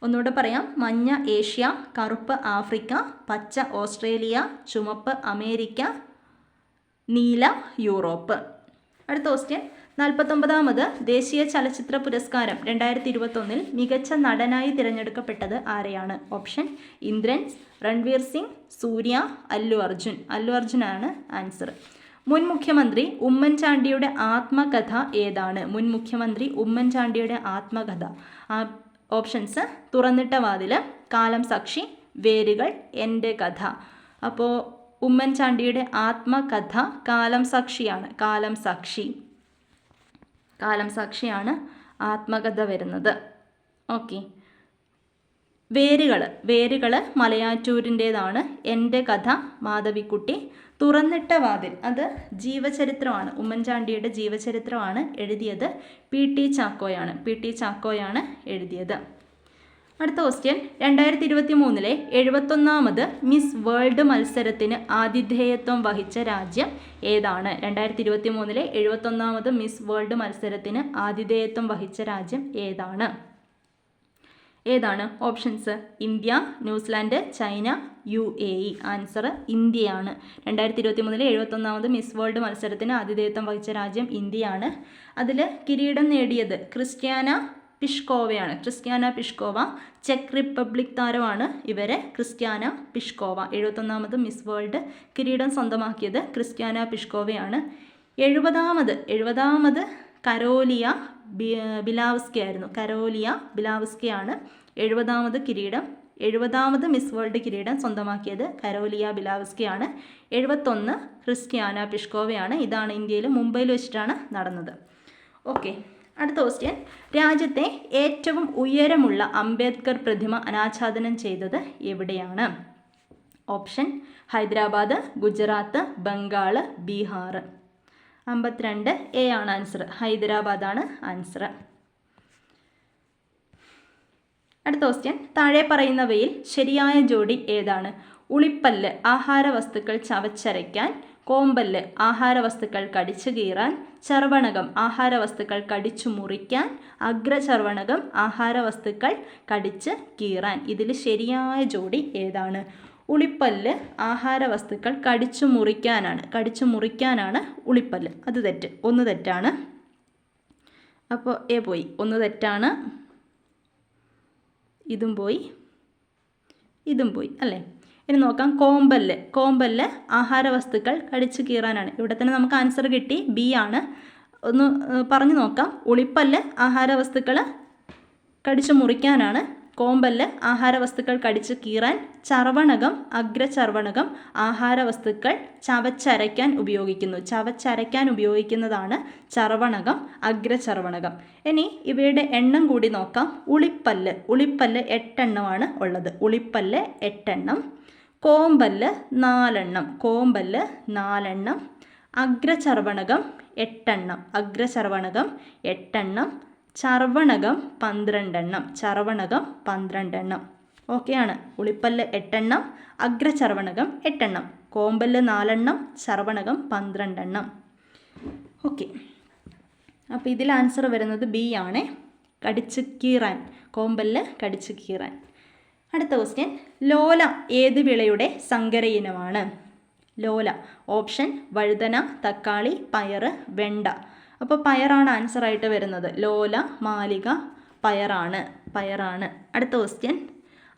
A: ഒന്നുകൂടെ പറയാം. മഞ്ഞ ഏഷ്യ, കറുപ്പ് ആഫ്രിക്ക, പച്ച ഓസ്ട്രേലിയ, ചുമപ്പ് അമേരിക്ക, നീല യൂറോപ്പ്. അടുത്ത ക്വസ്റ്റ്യൻ. 49ാമത് ദേശീയ ചലച്ചിത്ര പുരസ്കാരം 2021 മികച്ച നടനായി തിരഞ്ഞെടുക്കപ്പെട്ടത് ആരെയാണ്? ഓപ്ഷൻ: ഇന്ദ്രൻസ്, രൺവീർ സിംഗ്, സൂര്യ, അല്ലു അർജുനാണ് ആൻസർ. മുൻ മുഖ്യമന്ത്രി ഉമ്മൻചാണ്ടിയുടെ ആത്മകഥ ഏതാണ്? മുൻ മുഖ്യമന്ത്രി ഉമ്മൻചാണ്ടിയുടെ ആത്മകഥ. ഓപ്ഷൻസ്: തുറന്നിട്ട വാതിൽ, കാലം സാക്ഷി, വേരുകൾ, എൻ്റെ കഥ. അപ്പോൾ ഉമ്മൻചാണ്ടിയുടെ ആത്മകഥ കാലം സാക്ഷിയാണ് ആത്മകഥ വരുന്നത്. ഓക്കെ. വേരുകൾ മലയാറ്റൂരിൻ്റേതാണ്. എൻ്റെ കഥ മാധവിക്കുട്ടി. തുറന്നിട്ട വാതിൽ അത് ജീവചരിത്രമാണ്. ഉമ്മൻചാണ്ടിയുടെ ജീവചരിത്രമാണ് എഴുതിയത് PT ചാക്കോയാണ് എഴുതിയത്. അടുത്ത ക്വസ്റ്റ്യൻ. 2023 71ാമത് മിസ് വേൾഡ് മത്സരത്തിന് ആതിഥേയത്വം വഹിച്ച രാജ്യം ഏതാണ്? 2023 71ാമത് മിസ് വേൾഡ് മത്സരത്തിന് ആതിഥേയത്വം വഹിച്ച രാജ്യം ഏതാണ്? Options: India, New Zealand, China, UAE. Answer ഇന്ത്യയാണ്. 2023 71ാമത് മിസ് വേൾഡ് മത്സരത്തിന് ആതിഥേയത്വം വഹിച്ച രാജ്യം ഇന്ത്യയാണ്. അതിൽ കിരീടം നേടിയത് ക്രിസ്ത്യാന പിഷ്കോവ. ചെക്ക് റിപ്പബ്ലിക് താരമാണ് ക്രിസ്ത്യാന പിഷ്കോവ. 71ാമത് മിസ് വേൾഡ് കിരീടം സ്വന്തമാക്കിയത് ക്രിസ്ത്യാന പിഷ്കോവയാണ്. 70ാമത് കരോലിയ ബിലാവ്സ്കിയാണ് 70ാമത് മിസ് വേൾഡ് കിരീടം സ്വന്തമാക്കിയത് കരോലിയ ബിലാവ്സ്കിയാണ്. 71 ക്രിസ്ത്യാന പിഷ്കോവയാണ്. ഇതാണ് ഇന്ത്യയിൽ മുംബൈയിൽ വെച്ചിട്ടാണ് നടന്നത്. ഓക്കെ. അടുത്ത ക്വസ്റ്റ്യൻ. രാജ്യത്തെ ഏറ്റവും ഉയരമുള്ള അംബേദ്കർ പ്രതിമ അനാച്ഛാദനം ചെയ്തത് എവിടെയാണ്? ഓപ്ഷൻ: ഹൈദരാബാദ്, ഗുജറാത്ത്, ബംഗാൾ, ബീഹാർ. 52A ആണ് ആൻസർ. ഹൈദരാബാദാണ് ആൻസർ. അടുത്ത ക്വസ്റ്റ്യൻ. താഴെ പറയുന്നവയിൽ ശരിയായ ജോഡി ഏതാണ്? ഉളിപ്പല്ല് ആഹാരവസ്തുക്കൾ ചവച്ചരയ്ക്കാൻ, കോമ്പല്ല് ആഹാരവസ്തുക്കൾ കടിച്ചു കീറാൻ, ചർവണകം ആഹാരവസ്തുക്കൾ കടിച്ചു മുറിക്കാൻ, അഗ്രചർവണകം ആഹാരവസ്തുക്കൾ കടിച്ച് കീറാൻ. ഇതിൽ ശരിയായ ജോഡി ഏതാണ്? ഉളിപ്പല്ല് ആഹാരവസ്തുക്കൾ കടിച്ചു മുറിക്കാനാണ് ഉളിപ്പല്ല്. അത് തെറ്റ്. ഒന്ന് തെറ്റാണ്. അപ്പോൾ A പോയി. ഒന്ന് തെറ്റാണ്. ഇതും പോയി അല്ലേ? ഇനി നോക്കാം. കോമ്പല്ല് ആഹാരവസ്തുക്കൾ കടിച്ചു കീറാനാണ്. ഇവിടെ തന്നെ നമുക്ക് ആൻസർ കിട്ടി. B ആണ്. ഒന്ന് പറഞ്ഞു നോക്കാം. ഉളിപ്പല്ല് ആഹാരവസ്തുക്കൾ കടിച്ചു മുറിക്കാനാണ്. കോമ്പല്ല് ആഹാരവസ്തുക്കൾ കടിച്ചു കീറാൻ. ചർവണകം അഗ്രചർവണകം ആഹാരവസ്തുക്കൾ ചവച്ചരയ്ക്കാൻ ഉപയോഗിക്കുന്നതാണ് ചർവണകം അഗ്രചർവണകം. ഇനി ഇവയുടെ എണ്ണം കൂടി നോക്കാം. ഉളിപ്പല്ല് 8 എണ്ണമാണ് ഉള്ളത്. ഉളിപ്പല്ല് 8 എണ്ണം. കോമ്പല്ല് 4 എണ്ണം. അഗ്രചർവണകം 8 എണ്ണം. ചർവണകം 12 എണ്ണം. ഓക്കെയാണ്. ഉളിപ്പല്ല് 8 എണ്ണം, അഗ്രചർവണകം 8 എണ്ണം, കോമ്പല്ല് 4 എണ്ണം, ചർവണകം 12 എണ്ണം. ഓക്കെ. അപ്പോൾ ഇതിൽ ആൻസർ വരുന്നത് B ആണ്. കടിച്ചു കീറാൻ. കോമ്പല്ല് കടിച്ചു കീറാൻ. അടുത്ത ക്വസ്റ്റ്യൻ. ലോല ഏത് വിളയുടെ സങ്കര ഇനമാണ്? ലോല. ഓപ്ഷൻ: വഴുതന, തക്കാളി, പയറ്, വെണ്ട. അപ്പോൾ പയറാണ് ആൻസറായിട്ട് വരുന്നത്. ലോല, മാലിക, പയറാണ്. അടുത്ത ക്വസ്റ്റ്യൻ.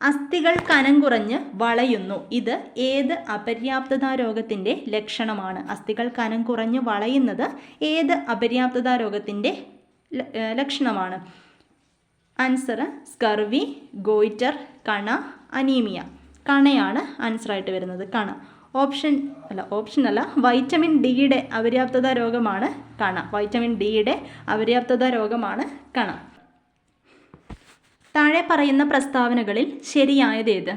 A: അസ്ഥികൾ കനം കുറഞ്ഞ് വളയുന്നു. ഇത് ഏത് അപര്യാപ്തതാ രോഗത്തിൻ്റെ ലക്ഷണമാണ്? അസ്ഥികൾ കനം കുറഞ്ഞ് വളയുന്നത് ഏത് അപര്യാപ്തതാ രോഗത്തിൻ്റെ ലക്ഷണമാണ്? ആൻസർ സ്കർവി, ഗോയിറ്റർ, കണ, അനീമിയ. കണയാണ് ആൻസറായിട്ട് വരുന്നത്. കണ. ഓപ്ഷൻ അല്ല വൈറ്റമിൻ ഡിയുടെ അപര്യാപ്തതാ രോഗമാണ് കണ. വൈറ്റമിൻ ഡിയുടെ അപര്യാപ്തതാ രോഗമാണ് കണ. താഴെ പറയുന്ന പ്രസ്താവനകളിൽ ശരിയായതേത്?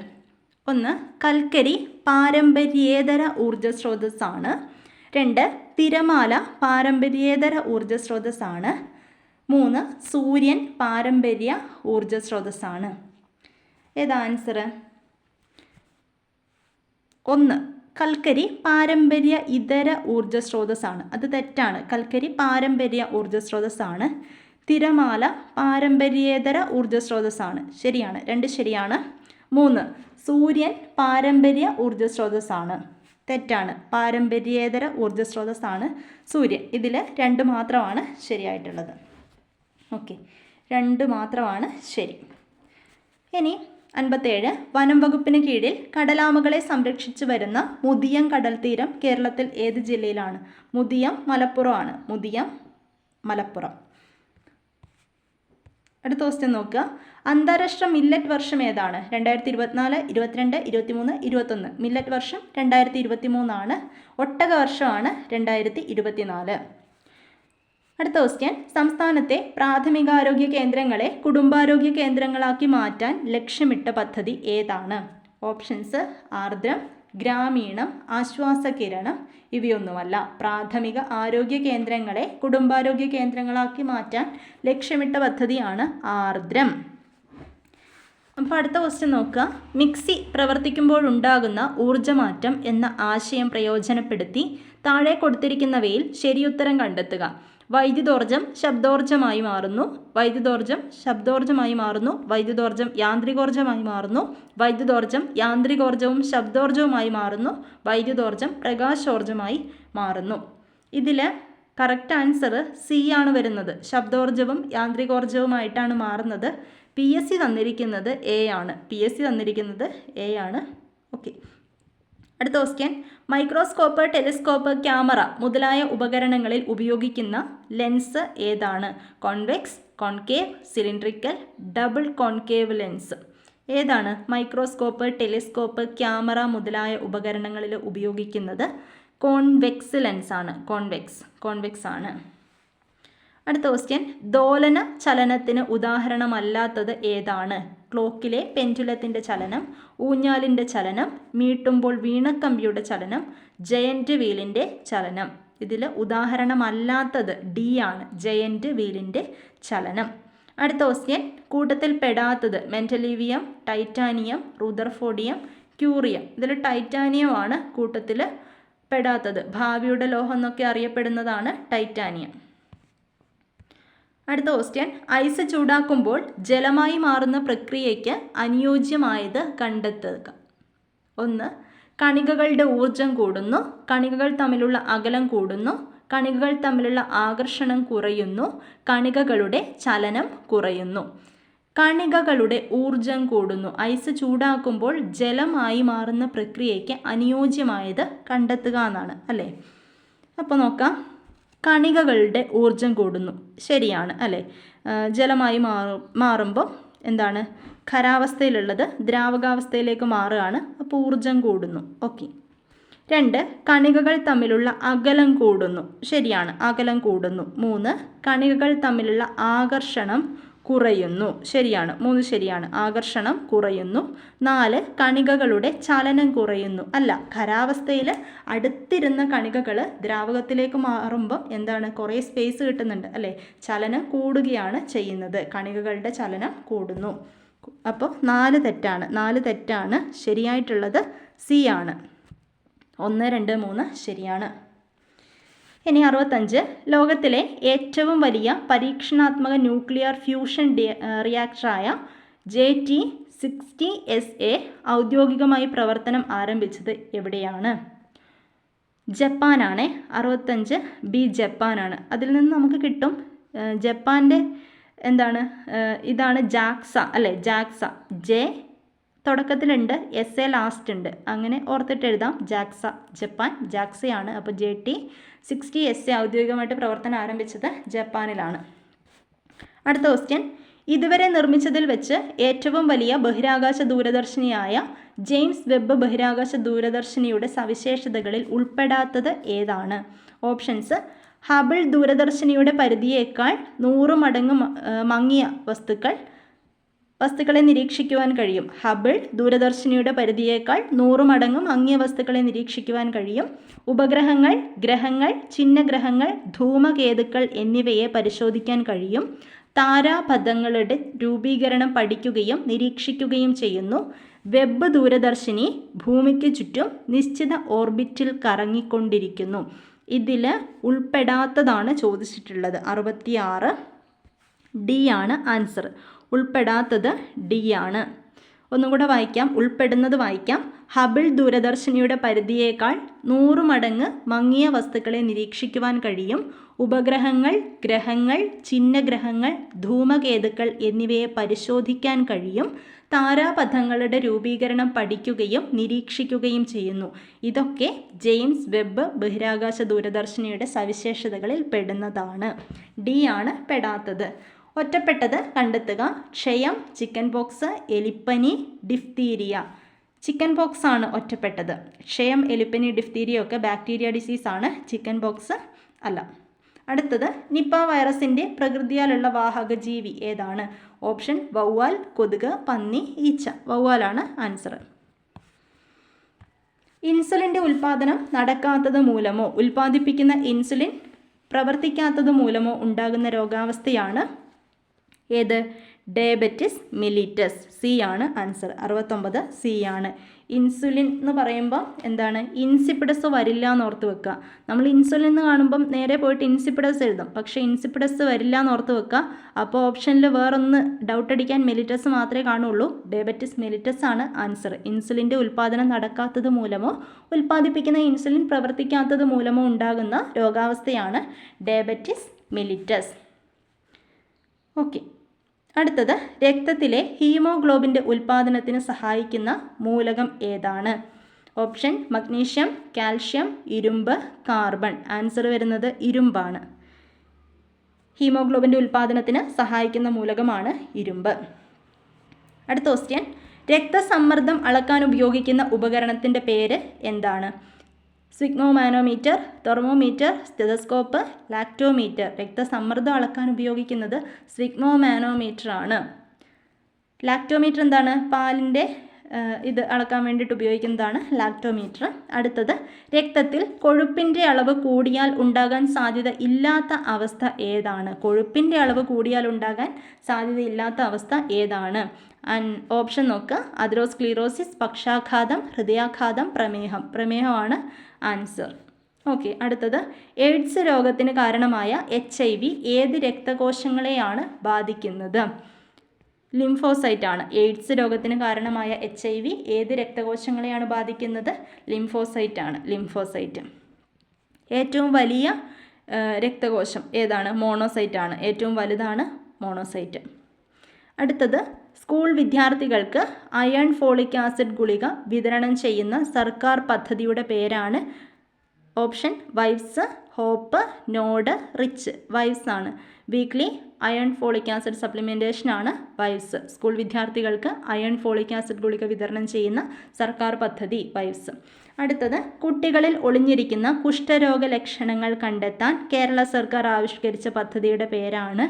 A: 1. കൽക്കരി പാരമ്പര്യേതര ഊർജ സ്രോതസ്സാണ്. 2. തിരമാല പാരമ്പര്യേതര ഊർജ സ്രോതസ്സാണ്. 3. സൂര്യൻ പാരമ്പര്യ ഊർജ സ്രോതസ്സാണ്. ഏതാ ആൻസർ? 1. കൽക്കരി പാരമ്പര്യ ഇതര ഊർജ സ്രോതസ്സാണ്. അത് തെറ്റാണ്. കൽക്കരി പാരമ്പര്യ ഊർജ സ്രോതസ്സാണ്. തിരമാല പാരമ്പര്യേതര ഊർജ സ്രോതസ്സാണ്. ശരിയാണ്. 2 ശരിയാണ്. 3. സൂര്യൻ പാരമ്പര്യ ഊർജ സ്രോതസ്സാണ്. തെറ്റാണ്. പാരമ്പര്യേതര ഊർജ സ്രോതസ്സാണ് സൂര്യൻ. ഇതിൽ 2 മാത്രമാണ് ശരിയായിട്ടുള്ളത്. ഓക്കെ, 2 മാത്രമാണ് ശരി. ഇനി 57. വനം വകുപ്പിന് കീഴിൽ കടലാമകളെ സംരക്ഷിച്ചു വരുന്ന മുതിയം കടൽ തീരം കേരളത്തിൽ ഏത് ജില്ലയിലാണ്? മുതിയം മലപ്പുറമാണ്. മുതിയം മലപ്പുറം. അടുത്ത ക്വസ്റ്റ്യൻ നോക്കുക. അന്താരാഷ്ട്ര മില്ലറ്റ് വർഷം ഏതാണ്? 2024, 22, 23, 21. മില്ലറ്റ് വർഷം 2023 ആണ്. ഒട്ടക വർഷമാണ് 2024. അടുത്ത ക്വസ്റ്റ്യൻ. സംസ്ഥാനത്തെ പ്രാഥമികാരോഗ്യ കേന്ദ്രങ്ങളെ കുടുംബാരോഗ്യ കേന്ദ്രങ്ങളാക്കി മാറ്റാൻ ലക്ഷ്യമിട്ട പദ്ധതി ഏതാണ്? ഓപ്ഷൻസ് ആർദ്രം, ഗ്രാമീണം, ആശ്വാസകിരണം. ഇവയൊന്നുമല്ല. പ്രാഥമിക ആരോഗ്യ കേന്ദ്രങ്ങളെ കുടുംബാരോഗ്യ കേന്ദ്രങ്ങളാക്കി മാറ്റാൻ ലക്ഷ്യമിട്ട പദ്ധതിയാണ് ആർദ്രം. അപ്പോൾ അടുത്ത ക്വസ്റ്റ്യൻ നോക്കുക. മിക്സി പ്രവർത്തിക്കുമ്പോഴുണ്ടാകുന്ന ഊർജ്ജമാറ്റം എന്ന ആശയം പ്രയോജനപ്പെടുത്തി താഴെ കൊടുത്തിരിക്കുന്നവയിൽ ശരിയുത്തരം കണ്ടെത്തുക. വൈദ്യുതോർജ്ജം ശബ്ദോർജ്ജമായി മാറുന്നു. വൈദ്യുതോർജ്ജം ശബ്ദോർജ്ജമായി മാറുന്നു. വൈദ്യുതോർജ്ജം യാന്ത്രികോർജ്ജമായി മാറുന്നു. വൈദ്യുതോർജ്ജം യാന്ത്രികോർജ്ജവും ശബ്ദോർജ്ജവുമായി മാറുന്നു. വൈദ്യുതോർജ്ജം പ്രകാശോർജ്ജമായി മാറുന്നു. ഇതിൽ കറക്റ്റ് ആൻസർ സി ആണ് വരുന്നത്. ശബ്ദോർജ്ജവും യാന്ത്രികോർജ്ജവുമായിട്ടാണ് മാറുന്നത്. PSC തന്നിരിക്കുന്നത് എ ആണ്. PSC തന്നിരിക്കുന്നത് എ ആണ്. ഓക്കെ, അടുത്ത ക്വസ്റ്റ്യൻ. മൈക്രോസ്കോപ്പ്, ടെലിസ്കോപ്പ്, ക്യാമറ മുതലായ ഉപകരണങ്ങളിൽ ഉപയോഗിക്കുന്ന ലെൻസ് ഏതാണ്? Convex, concave, cylindrical, double concave lens. ഏതാണ് മൈക്രോസ്കോപ്പ്, ടെലിസ്കോപ്പ്, ക്യാമറ മുതലായ ഉപകരണങ്ങളിൽ ഉപയോഗിക്കുന്നത്? കോൺവെക്സ് ലെൻസാണ്. കോൺവെക്സ് ആണ്. അടുത്ത ക്വസ്റ്റ്യൻ. ദോലന ചലനത്തിന് ഉദാഹരണമല്ലാത്തത് ഏതാണ്? ക്ലോക്കിലെ പെൻഡുലത്തിൻ്റെ ചലനം, ഊഞ്ഞാലിൻ്റെ ചലനം, മീട്ടുമ്പോൾ വീണക്കമ്പിയുടെ ചലനം, ജയൻറ്റ് വീലിൻ്റെ ചലനം. ഇതിൽ ഉദാഹരണമല്ലാത്തത് ഡി ആണ്, ജയൻറ്റ് വീലിൻ്റെ ചലനം. അടുത്ത ക്വസ്റ്റ്യൻ. കൂട്ടത്തിൽ പെടാത്തത് മെൻ്റലീവിയം, ടൈറ്റാനിയം, റുദർഫോർഡിയം, ക്യൂറിയം. ഇതിൽ ടൈറ്റാനിയം ആണ് കൂട്ടത്തിൽ പെടാത്തത്. ഭാവിയുടെ ലോഹം എന്നൊക്കെ അറിയപ്പെടുന്നതാണ് ടൈറ്റാനിയം. അടുത്ത ക്വസ്റ്റ്യൻ. ഐസ് ചൂടാക്കുമ്പോൾ ജലമായി മാറുന്ന പ്രക്രിയയ്ക്ക് അനുയോജ്യമായത് കണ്ടെത്തുക. 1. കണികകളുടെ ഊർജം കൂടുന്നു. കണികകൾ തമ്മിലുള്ള അകലം കൂടുന്നു. കണികകൾ തമ്മിലുള്ള ആകർഷണം കുറയുന്നു. കണികകളുടെ ചലനം കുറയുന്നു. കണികകളുടെ ഊർജം കൂടുന്നു. ഐസ് ചൂടാക്കുമ്പോൾ ജലമായി മാറുന്ന പ്രക്രിയയ്ക്ക് അനുയോജ്യമായത് കണ്ടെത്തുക എന്നാണ് അല്ലേ. അപ്പോൾ നോക്കാം. കണികകളുടെ ഊർജം കൂടുന്നു. ശരിയാണ് അല്ലേ. ജലമായി മാറുമ്പോൾ എന്താണ്? ഖരാവസ്ഥയിലുള്ളത് ദ്രാവകാവസ്ഥയിലേക്ക് മാറുകയാണ്. അപ്പോൾ ഊർജം കൂടുന്നു. ഓക്കെ. 2. കണികകൾ തമ്മിലുള്ള അകലം കൂടുന്നു. ശരിയാണ്, അകലം കൂടുന്നു. 3. കണികകൾ തമ്മിലുള്ള ആകർഷണം കുറയുന്നു. ശരിയാണ്, 3 ശരിയാണ്. ആകർഷണം കുറയുന്നു. 4. കണികകളുടെ ചലനം കുറയുന്നു. അല്ല, ഖരാവസ്ഥയിൽ അടുത്തിരുന്ന കണികകൾ ദ്രാവകത്തിലേക്ക് മാറുമ്പോൾ എന്താണ്? കുറേ സ്പേസ് കിട്ടുന്നുണ്ട് അല്ലേ. ചലനം കൂടുകയാണ് ചെയ്യുന്നത്. കണികകളുടെ ചലനം കൂടുന്നു. അപ്പോൾ 4 തെറ്റാണ്. 4 തെറ്റാണ്. ശരിയായിട്ടുള്ളത് സി ആണ്. 1, 2, 3 ശരിയാണ്. ഇനി 65. ലോകത്തിലെ ഏറ്റവും വലിയ പരീക്ഷണാത്മക ന്യൂക്ലിയർ ഫ്യൂഷൻ റിയാക്ടറായ JT60SA ഔദ്യോഗികമായി പ്രവർത്തനം ആരംഭിച്ചത് എവിടെയാണ്? ജപ്പാനാണ്. 65 ബി ജപ്പാനാണ്. അതിൽ നിന്ന് നമുക്ക് കിട്ടും ജപ്പാൻ്റെ എന്താണ്? ഇതാണ് ജാക്സ അല്ലേ. ജാക്സ, തുടക്കത്തിലുണ്ട്, എസ് എ ലാസ്റ്റ് ഉണ്ട്. അങ്ങനെ ഓർത്തിട്ട് എഴുതാം. ജാക്സ, ജപ്പാൻ ജാക്സയാണ്. അപ്പോൾ JT60 SA ഔദ്യോഗികമായിട്ട് പ്രവർത്തനം ആരംഭിച്ചത് ജപ്പാനിലാണ്. അടുത്ത ക്വസ്റ്റ്യൻ, ഇതുവരെ നിർമ്മിച്ചതിൽ വെച്ച് ഏറ്റവും വലിയ ബഹിരാകാശ ദൂരദർശിനിയായ ജെയിംസ് വെബ് ബഹിരാകാശ ദൂരദർശിനിയുടെ സവിശേഷതകളിൽ ഉൾപ്പെടാത്തത് ഏതാണ്? ഓപ്ഷൻസ്: ഹബിൾ ദൂരദർശിനിയുടെ പരിധിയേക്കാൾ 100 മടങ്ങ് മങ്ങിയ വസ്തുക്കളെ നിരീക്ഷിക്കുവാൻ കഴിയും. ഹബിൾ ദൂരദർശിനിയുടെ പരിധിയേക്കാൾ 100 മടങ്ങ് മങ്ങിയ വസ്തുക്കളെ നിരീക്ഷിക്കുവാൻ കഴിയും. ഉപഗ്രഹങ്ങൾ, ഗ്രഹങ്ങൾ, ചിഹ്നഗ്രഹങ്ങൾ, ധൂമകേതുക്കൾ എന്നിവയെ പരിശോധിക്കാൻ കഴിയും. താരാപഥങ്ങളുടെ രൂപീകരണം പഠിക്കുകയും നിരീക്ഷിക്കുകയും ചെയ്യുന്നു. വെബ് ദൂരദർശിനി ഭൂമിക്ക് ചുറ്റും നിശ്ചിത ഓർബിറ്റിൽ കറങ്ങിക്കൊണ്ടിരിക്കുന്നു. ഇതിൽ ഉൾപ്പെടാത്തതാണ് ചോദിച്ചിട്ടുള്ളത്. 66 D ആണ് ആൻസർ. ഉൾപ്പെടാത്തത് D ആണ്. ഒന്നും കൂടെ വായിക്കാം, ഉൾപ്പെടുന്നത് വായിക്കാം. ഹബിൾ ദൂരദർശിനിയുടെ പരിധിയേക്കാൾ 100 മടങ്ങ് മങ്ങിയ വസ്തുക്കളെ നിരീക്ഷിക്കുവാൻ കഴിയും. ഉപഗ്രഹങ്ങൾ, ഗ്രഹങ്ങൾ, ചിഹ്നഗ്രഹങ്ങൾ, ധൂമകേതുക്കൾ എന്നിവയെ പരിശോധിക്കാൻ കഴിയും. താരാപഥങ്ങളുടെ രൂപീകരണം പഠിക്കുകയും നിരീക്ഷിക്കുകയും ചെയ്യുന്നു. ഇതൊക്കെ ജെയിംസ് വെബ് ബഹിരാകാശ ദൂരദർശിനിയുടെ സവിശേഷതകളിൽ പെടുന്നതാണ്. D ആണ് പെടാത്തത്. ഒറ്റപ്പെട്ടത് കണ്ടെത്തുക. ക്ഷയം, ചിക്കൻ പോക്സ്, എലിപ്പനി, ഡിഫ്തീരിയ. ചിക്കൻ പോക്സ് ആണ് ഒറ്റപ്പെട്ടത്. ക്ഷയം, എലിപ്പനി, ഡിഫ്തീരിയ ഒക്കെ ബാക്ടീരിയ ഡിസീസാണ്, ചിക്കൻ പോക്സ് അല്ല. അടുത്തത്, നിപ്പ വൈറസിൻ്റെ പ്രകൃതിയാലുള്ള വാഹക ജീവി ഏതാണ്? ഓപ്ഷൻ: വവ്വാൽ, കൊതുക്, പന്നി, ഈച്ച. വവ്വാലാണ് ആൻസർ. ഇൻസുലിൻ്റെ ഉൽപ്പാദനം നടക്കാത്തത് മൂലമോ ഉൽപ്പാദിപ്പിക്കുന്ന ഇൻസുലിൻ പ്രവർത്തിക്കാത്തത് മൂലമോ ഉണ്ടാകുന്ന രോഗാവസ്ഥയാണ് ഏത്? Diabetes mellitus. C ആണ് ആൻസർ. 69 C ആണ്. ഇൻസുലിൻ എന്ന് പറയുമ്പോൾ എന്താണ്? ഇൻസിപ്പിഡസ് വരില്ല എന്ന് ഓർത്ത് വെക്കുക. നമ്മൾ ഇൻസുലിൻ എന്ന് കാണുമ്പം നേരെ പോയിട്ട് ഇൻസിപ്പിഡസ് എഴുതും, പക്ഷേ ഇൻസിപ്പിഡസ് വരില്ല എന്ന് ഓർത്ത് വെക്കുക. അപ്പോൾ ഓപ്ഷനിൽ വേറൊന്ന് ഡൗട്ട് അടിക്കാൻ മെലിറ്റസ് മാത്രമേ കാണുള്ളൂ. ഡയബറ്റിസ് മെലിറ്റസ് ആണ് ആൻസർ. ഇൻസുലിൻ്റെ ഉൽപ്പാദനം നടക്കാത്തത് മൂലമോ ഉൽപ്പാദിപ്പിക്കുന്ന ഇൻസുലിൻ പ്രവർത്തിക്കാത്തത് മൂലമോ ഉണ്ടാകുന്ന രോഗാവസ്ഥയാണ് ഡയബറ്റിസ് മെലിറ്റസ്. ഓക്കെ. അടുത്തത്, രക്തത്തിലെ ഹീമോഗ്ലോബിൻ്റെ ഉൽപ്പാദനത്തിന് സഹായിക്കുന്ന മൂലകം ഏതാണ്? ഓപ്ഷൻ: മഗ്നീഷ്യം, കാൽഷ്യം, ഇരുമ്പ്, കാർബൺ. ആൻസർ വരുന്നത് ഇരുമ്പാണ്. ഹീമോഗ്ലോബിൻ്റെ ഉൽപ്പാദനത്തിന് സഹായിക്കുന്ന മൂലകമാണ് ഇരുമ്പ്. അടുത്ത ക്വസ്റ്റ്യൻ, രക്തസമ്മർദ്ദം അളക്കാൻ ഉപയോഗിക്കുന്ന ഉപകരണത്തിൻ്റെ പേര് എന്താണ്? Sphygmomanometer, thermometer, stethoscope, lactometer. രക്തസമ്മർദ്ദം അളക്കാൻ ഉപയോഗിക്കുന്നത് സ്ഫിഗ്മോമാനോമീറ്റർ ആണ്. ലാക്ടോമീറ്റർ എന്താണ്? പാലിൻ്റെ ഇത് അളക്കാൻ വേണ്ടിയിട്ട് ഉപയോഗിക്കുന്നതാണ് ലാക്ടോമീറ്റർ. അടുത്തത്, രക്തത്തിൽ കൊഴുപ്പിൻ്റെ അളവ് കൂടിയാൽ ഉണ്ടാകാൻ സാധ്യത ഇല്ലാത്ത അവസ്ഥ ഏതാണ്? കൊഴുപ്പിൻ്റെ അളവ് കൂടിയാൽ ഉണ്ടാകാൻ സാധ്യതയില്ലാത്ത അവസ്ഥ ഏതാണ്? ഓപ്ഷൻ നോക്കുക. അതിറോസ്ക്ലീറോസിസ്, പക്ഷാഘാതം, ഹൃദയാഘാതം, പ്രമേഹം. പ്രമേഹമാണ് ആൻസർ. ഓക്കെ. അടുത്തത്, എയ്ഡ്സ് രോഗത്തിന് കാരണമായ HIV ഏത് രക്തകോശങ്ങളെയാണ് ബാധിക്കുന്നത്? ലിംഫോസൈറ്റ് ആണ്. എയ്ഡ്സ് രോഗത്തിന് കാരണമായ HIV ഏത് രക്തകോശങ്ങളെയാണ് ബാധിക്കുന്നത്? ലിംഫോസൈറ്റ് ആണ്. ലിംഫോസൈറ്റ്. ഏറ്റവും വലിയ രക്തകോശം ഏതാണ്? മോണോസൈറ്റ് ആണ്. ഏറ്റവും വലുതാണ് മോണോസൈറ്റ്. അടുത്തത്, സ്കൂൾ വിദ്യാർത്ഥികൾക്ക് അയൺ ഫോളിക് ആസിഡ് ഗുളിക വിതരണം ചെയ്യുന്ന സർക്കാർ പദ്ധതിയുടെ പേരാണ്? Option: wives, hope, node, rich. Wives ആണ്. Weekly iron folic acid supplementation ആണ് വൈവ്സ്. സ്കൂൾ വിദ്യാർത്ഥികൾക്ക് അയൺ ഫോളിക് ആസിഡ് ഗുളിക വിതരണം ചെയ്യുന്ന സർക്കാർ പദ്ധതി വൈവ്സ്. അടുത്തത്, കുട്ടികളിൽ ഒളിഞ്ഞിരിക്കുന്ന കുഷ്ഠരോഗ ലക്ഷണങ്ങൾ കണ്ടെത്താൻ കേരള സർക്കാർ ആവിഷ്കരിച്ച പദ്ധതിയുടെ പേരാണ്?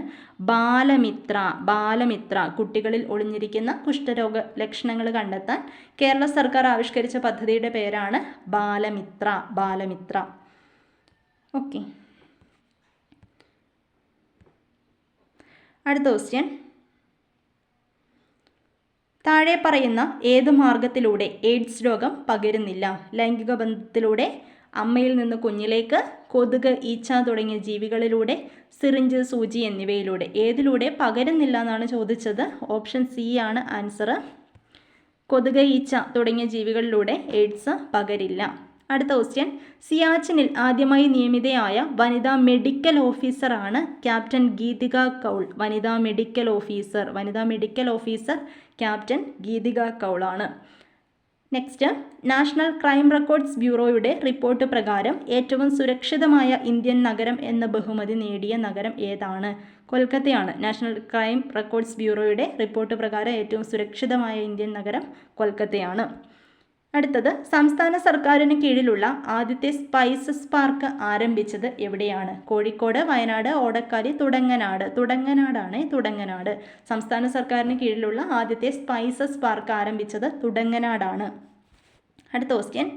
A: ബാലമിത്ര. ബാലമിത്ര. കുട്ടികളിൽ ഒളിഞ്ഞിരിക്കുന്ന കുഷ്ഠരോഗ ലക്ഷണങ്ങൾ കണ്ടെത്താൻ കേരള സർക്കാർ ആവിഷ്കരിച്ച പദ്ധതിയുടെ പേരാണ് ബാലമിത്ര. ബാലമിത്ര. ഓക്കെ. അടുത്ത ക്വസ്റ്റ്യൻ, താഴെ പറയുന്ന ഏത് മാർഗത്തിലൂടെ എയ്ഡ്സ് രോഗം പകരുന്നില്ല? ലൈംഗിക ബന്ധത്തിലൂടെ, അമ്മയിൽ നിന്ന് കുഞ്ഞിലേക്ക്, കൊതുക്, ഈച്ച തുടങ്ങിയ ജീവികളിലൂടെ, സിറിഞ്ച്, സൂചി എന്നിവയിലൂടെ. ഏതിലൂടെ പകരുന്നില്ല എന്നാണ് ചോദിച്ചത്. ഓപ്ഷൻ C ആണ് ആൻസർ. കൊതുക്, ഈച്ച തുടങ്ങിയ ജീവികളിലൂടെ എയ്ഡ്സ് പകരില്ല. അടുത്ത ക്വസ്റ്റ്യൻ, സിയാച്ചിനിൽ ആദ്യമായി നിയമിതയായ വനിതാ മെഡിക്കൽ ഓഫീസറാണ് ക്യാപ്റ്റൻ ഗീതിക കൗൾ. വനിതാ മെഡിക്കൽ ഓഫീസർ ക്യാപ്റ്റൻ ഗീതിക കൗളാണ്. നെക്സ്റ്റ്, നാഷണൽ ക്രൈം റെക്കോർഡ്സ് ബ്യൂറോയുടെ റിപ്പോർട്ട് പ്രകാരം ഏറ്റവും സുരക്ഷിതമായ ഇന്ത്യൻ നഗരം എന്ന ബഹുമതി നേടിയ നഗരം ഏതാണ്? കൊൽക്കത്തയാണ്. നാഷണൽ ക്രൈം റെക്കോർഡ്സ് ബ്യൂറോയുടെ റിപ്പോർട്ട് പ്രകാരം ഏറ്റവും സുരക്ഷിതമായ ഇന്ത്യൻ നഗരം കൊൽക്കത്തയാണ്. അടുത്തത്, സംസ്ഥാന സർക്കാരിന് കീഴിലുള്ള ആദ്യത്തെ സ്പൈസസ് പാർക്ക് ആരംഭിച്ചത് എവിടെയാണ്? കോഴിക്കോട്, വയനാട്, ഓടക്കാലി, തുടങ്ങനാട്. സംസ്ഥാന സർക്കാരിന് കീഴിലുള്ള ആദ്യത്തെ സ്പൈസസ് പാർക്ക് ആരംഭിച്ചത് തുടങ്ങനാടാണ്. അടുത്ത ക്വസ്റ്റ്യൻ,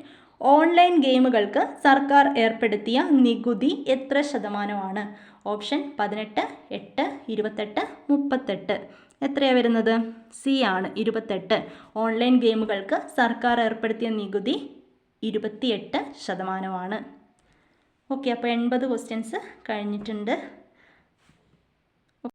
A: ഓൺലൈൻ ഗെയിമുകൾക്ക് സർക്കാർ ഏർപ്പെടുത്തിയ നികുതി എത്ര ശതമാനമാണ്? ഓപ്ഷൻ 18, 8, 28, 38. എത്രയാണ് വരുന്നത്? സി ആണ്, 28. ഓൺലൈൻ ഗെയിമുകൾക്ക് സർക്കാർ ഏർപ്പെടുത്തിയ നികുതി 28%. ഓക്കെ, അപ്പോൾ 80 ക്വസ്റ്റ്യൻസ് കഴിഞ്ഞിട്ടുണ്ട്.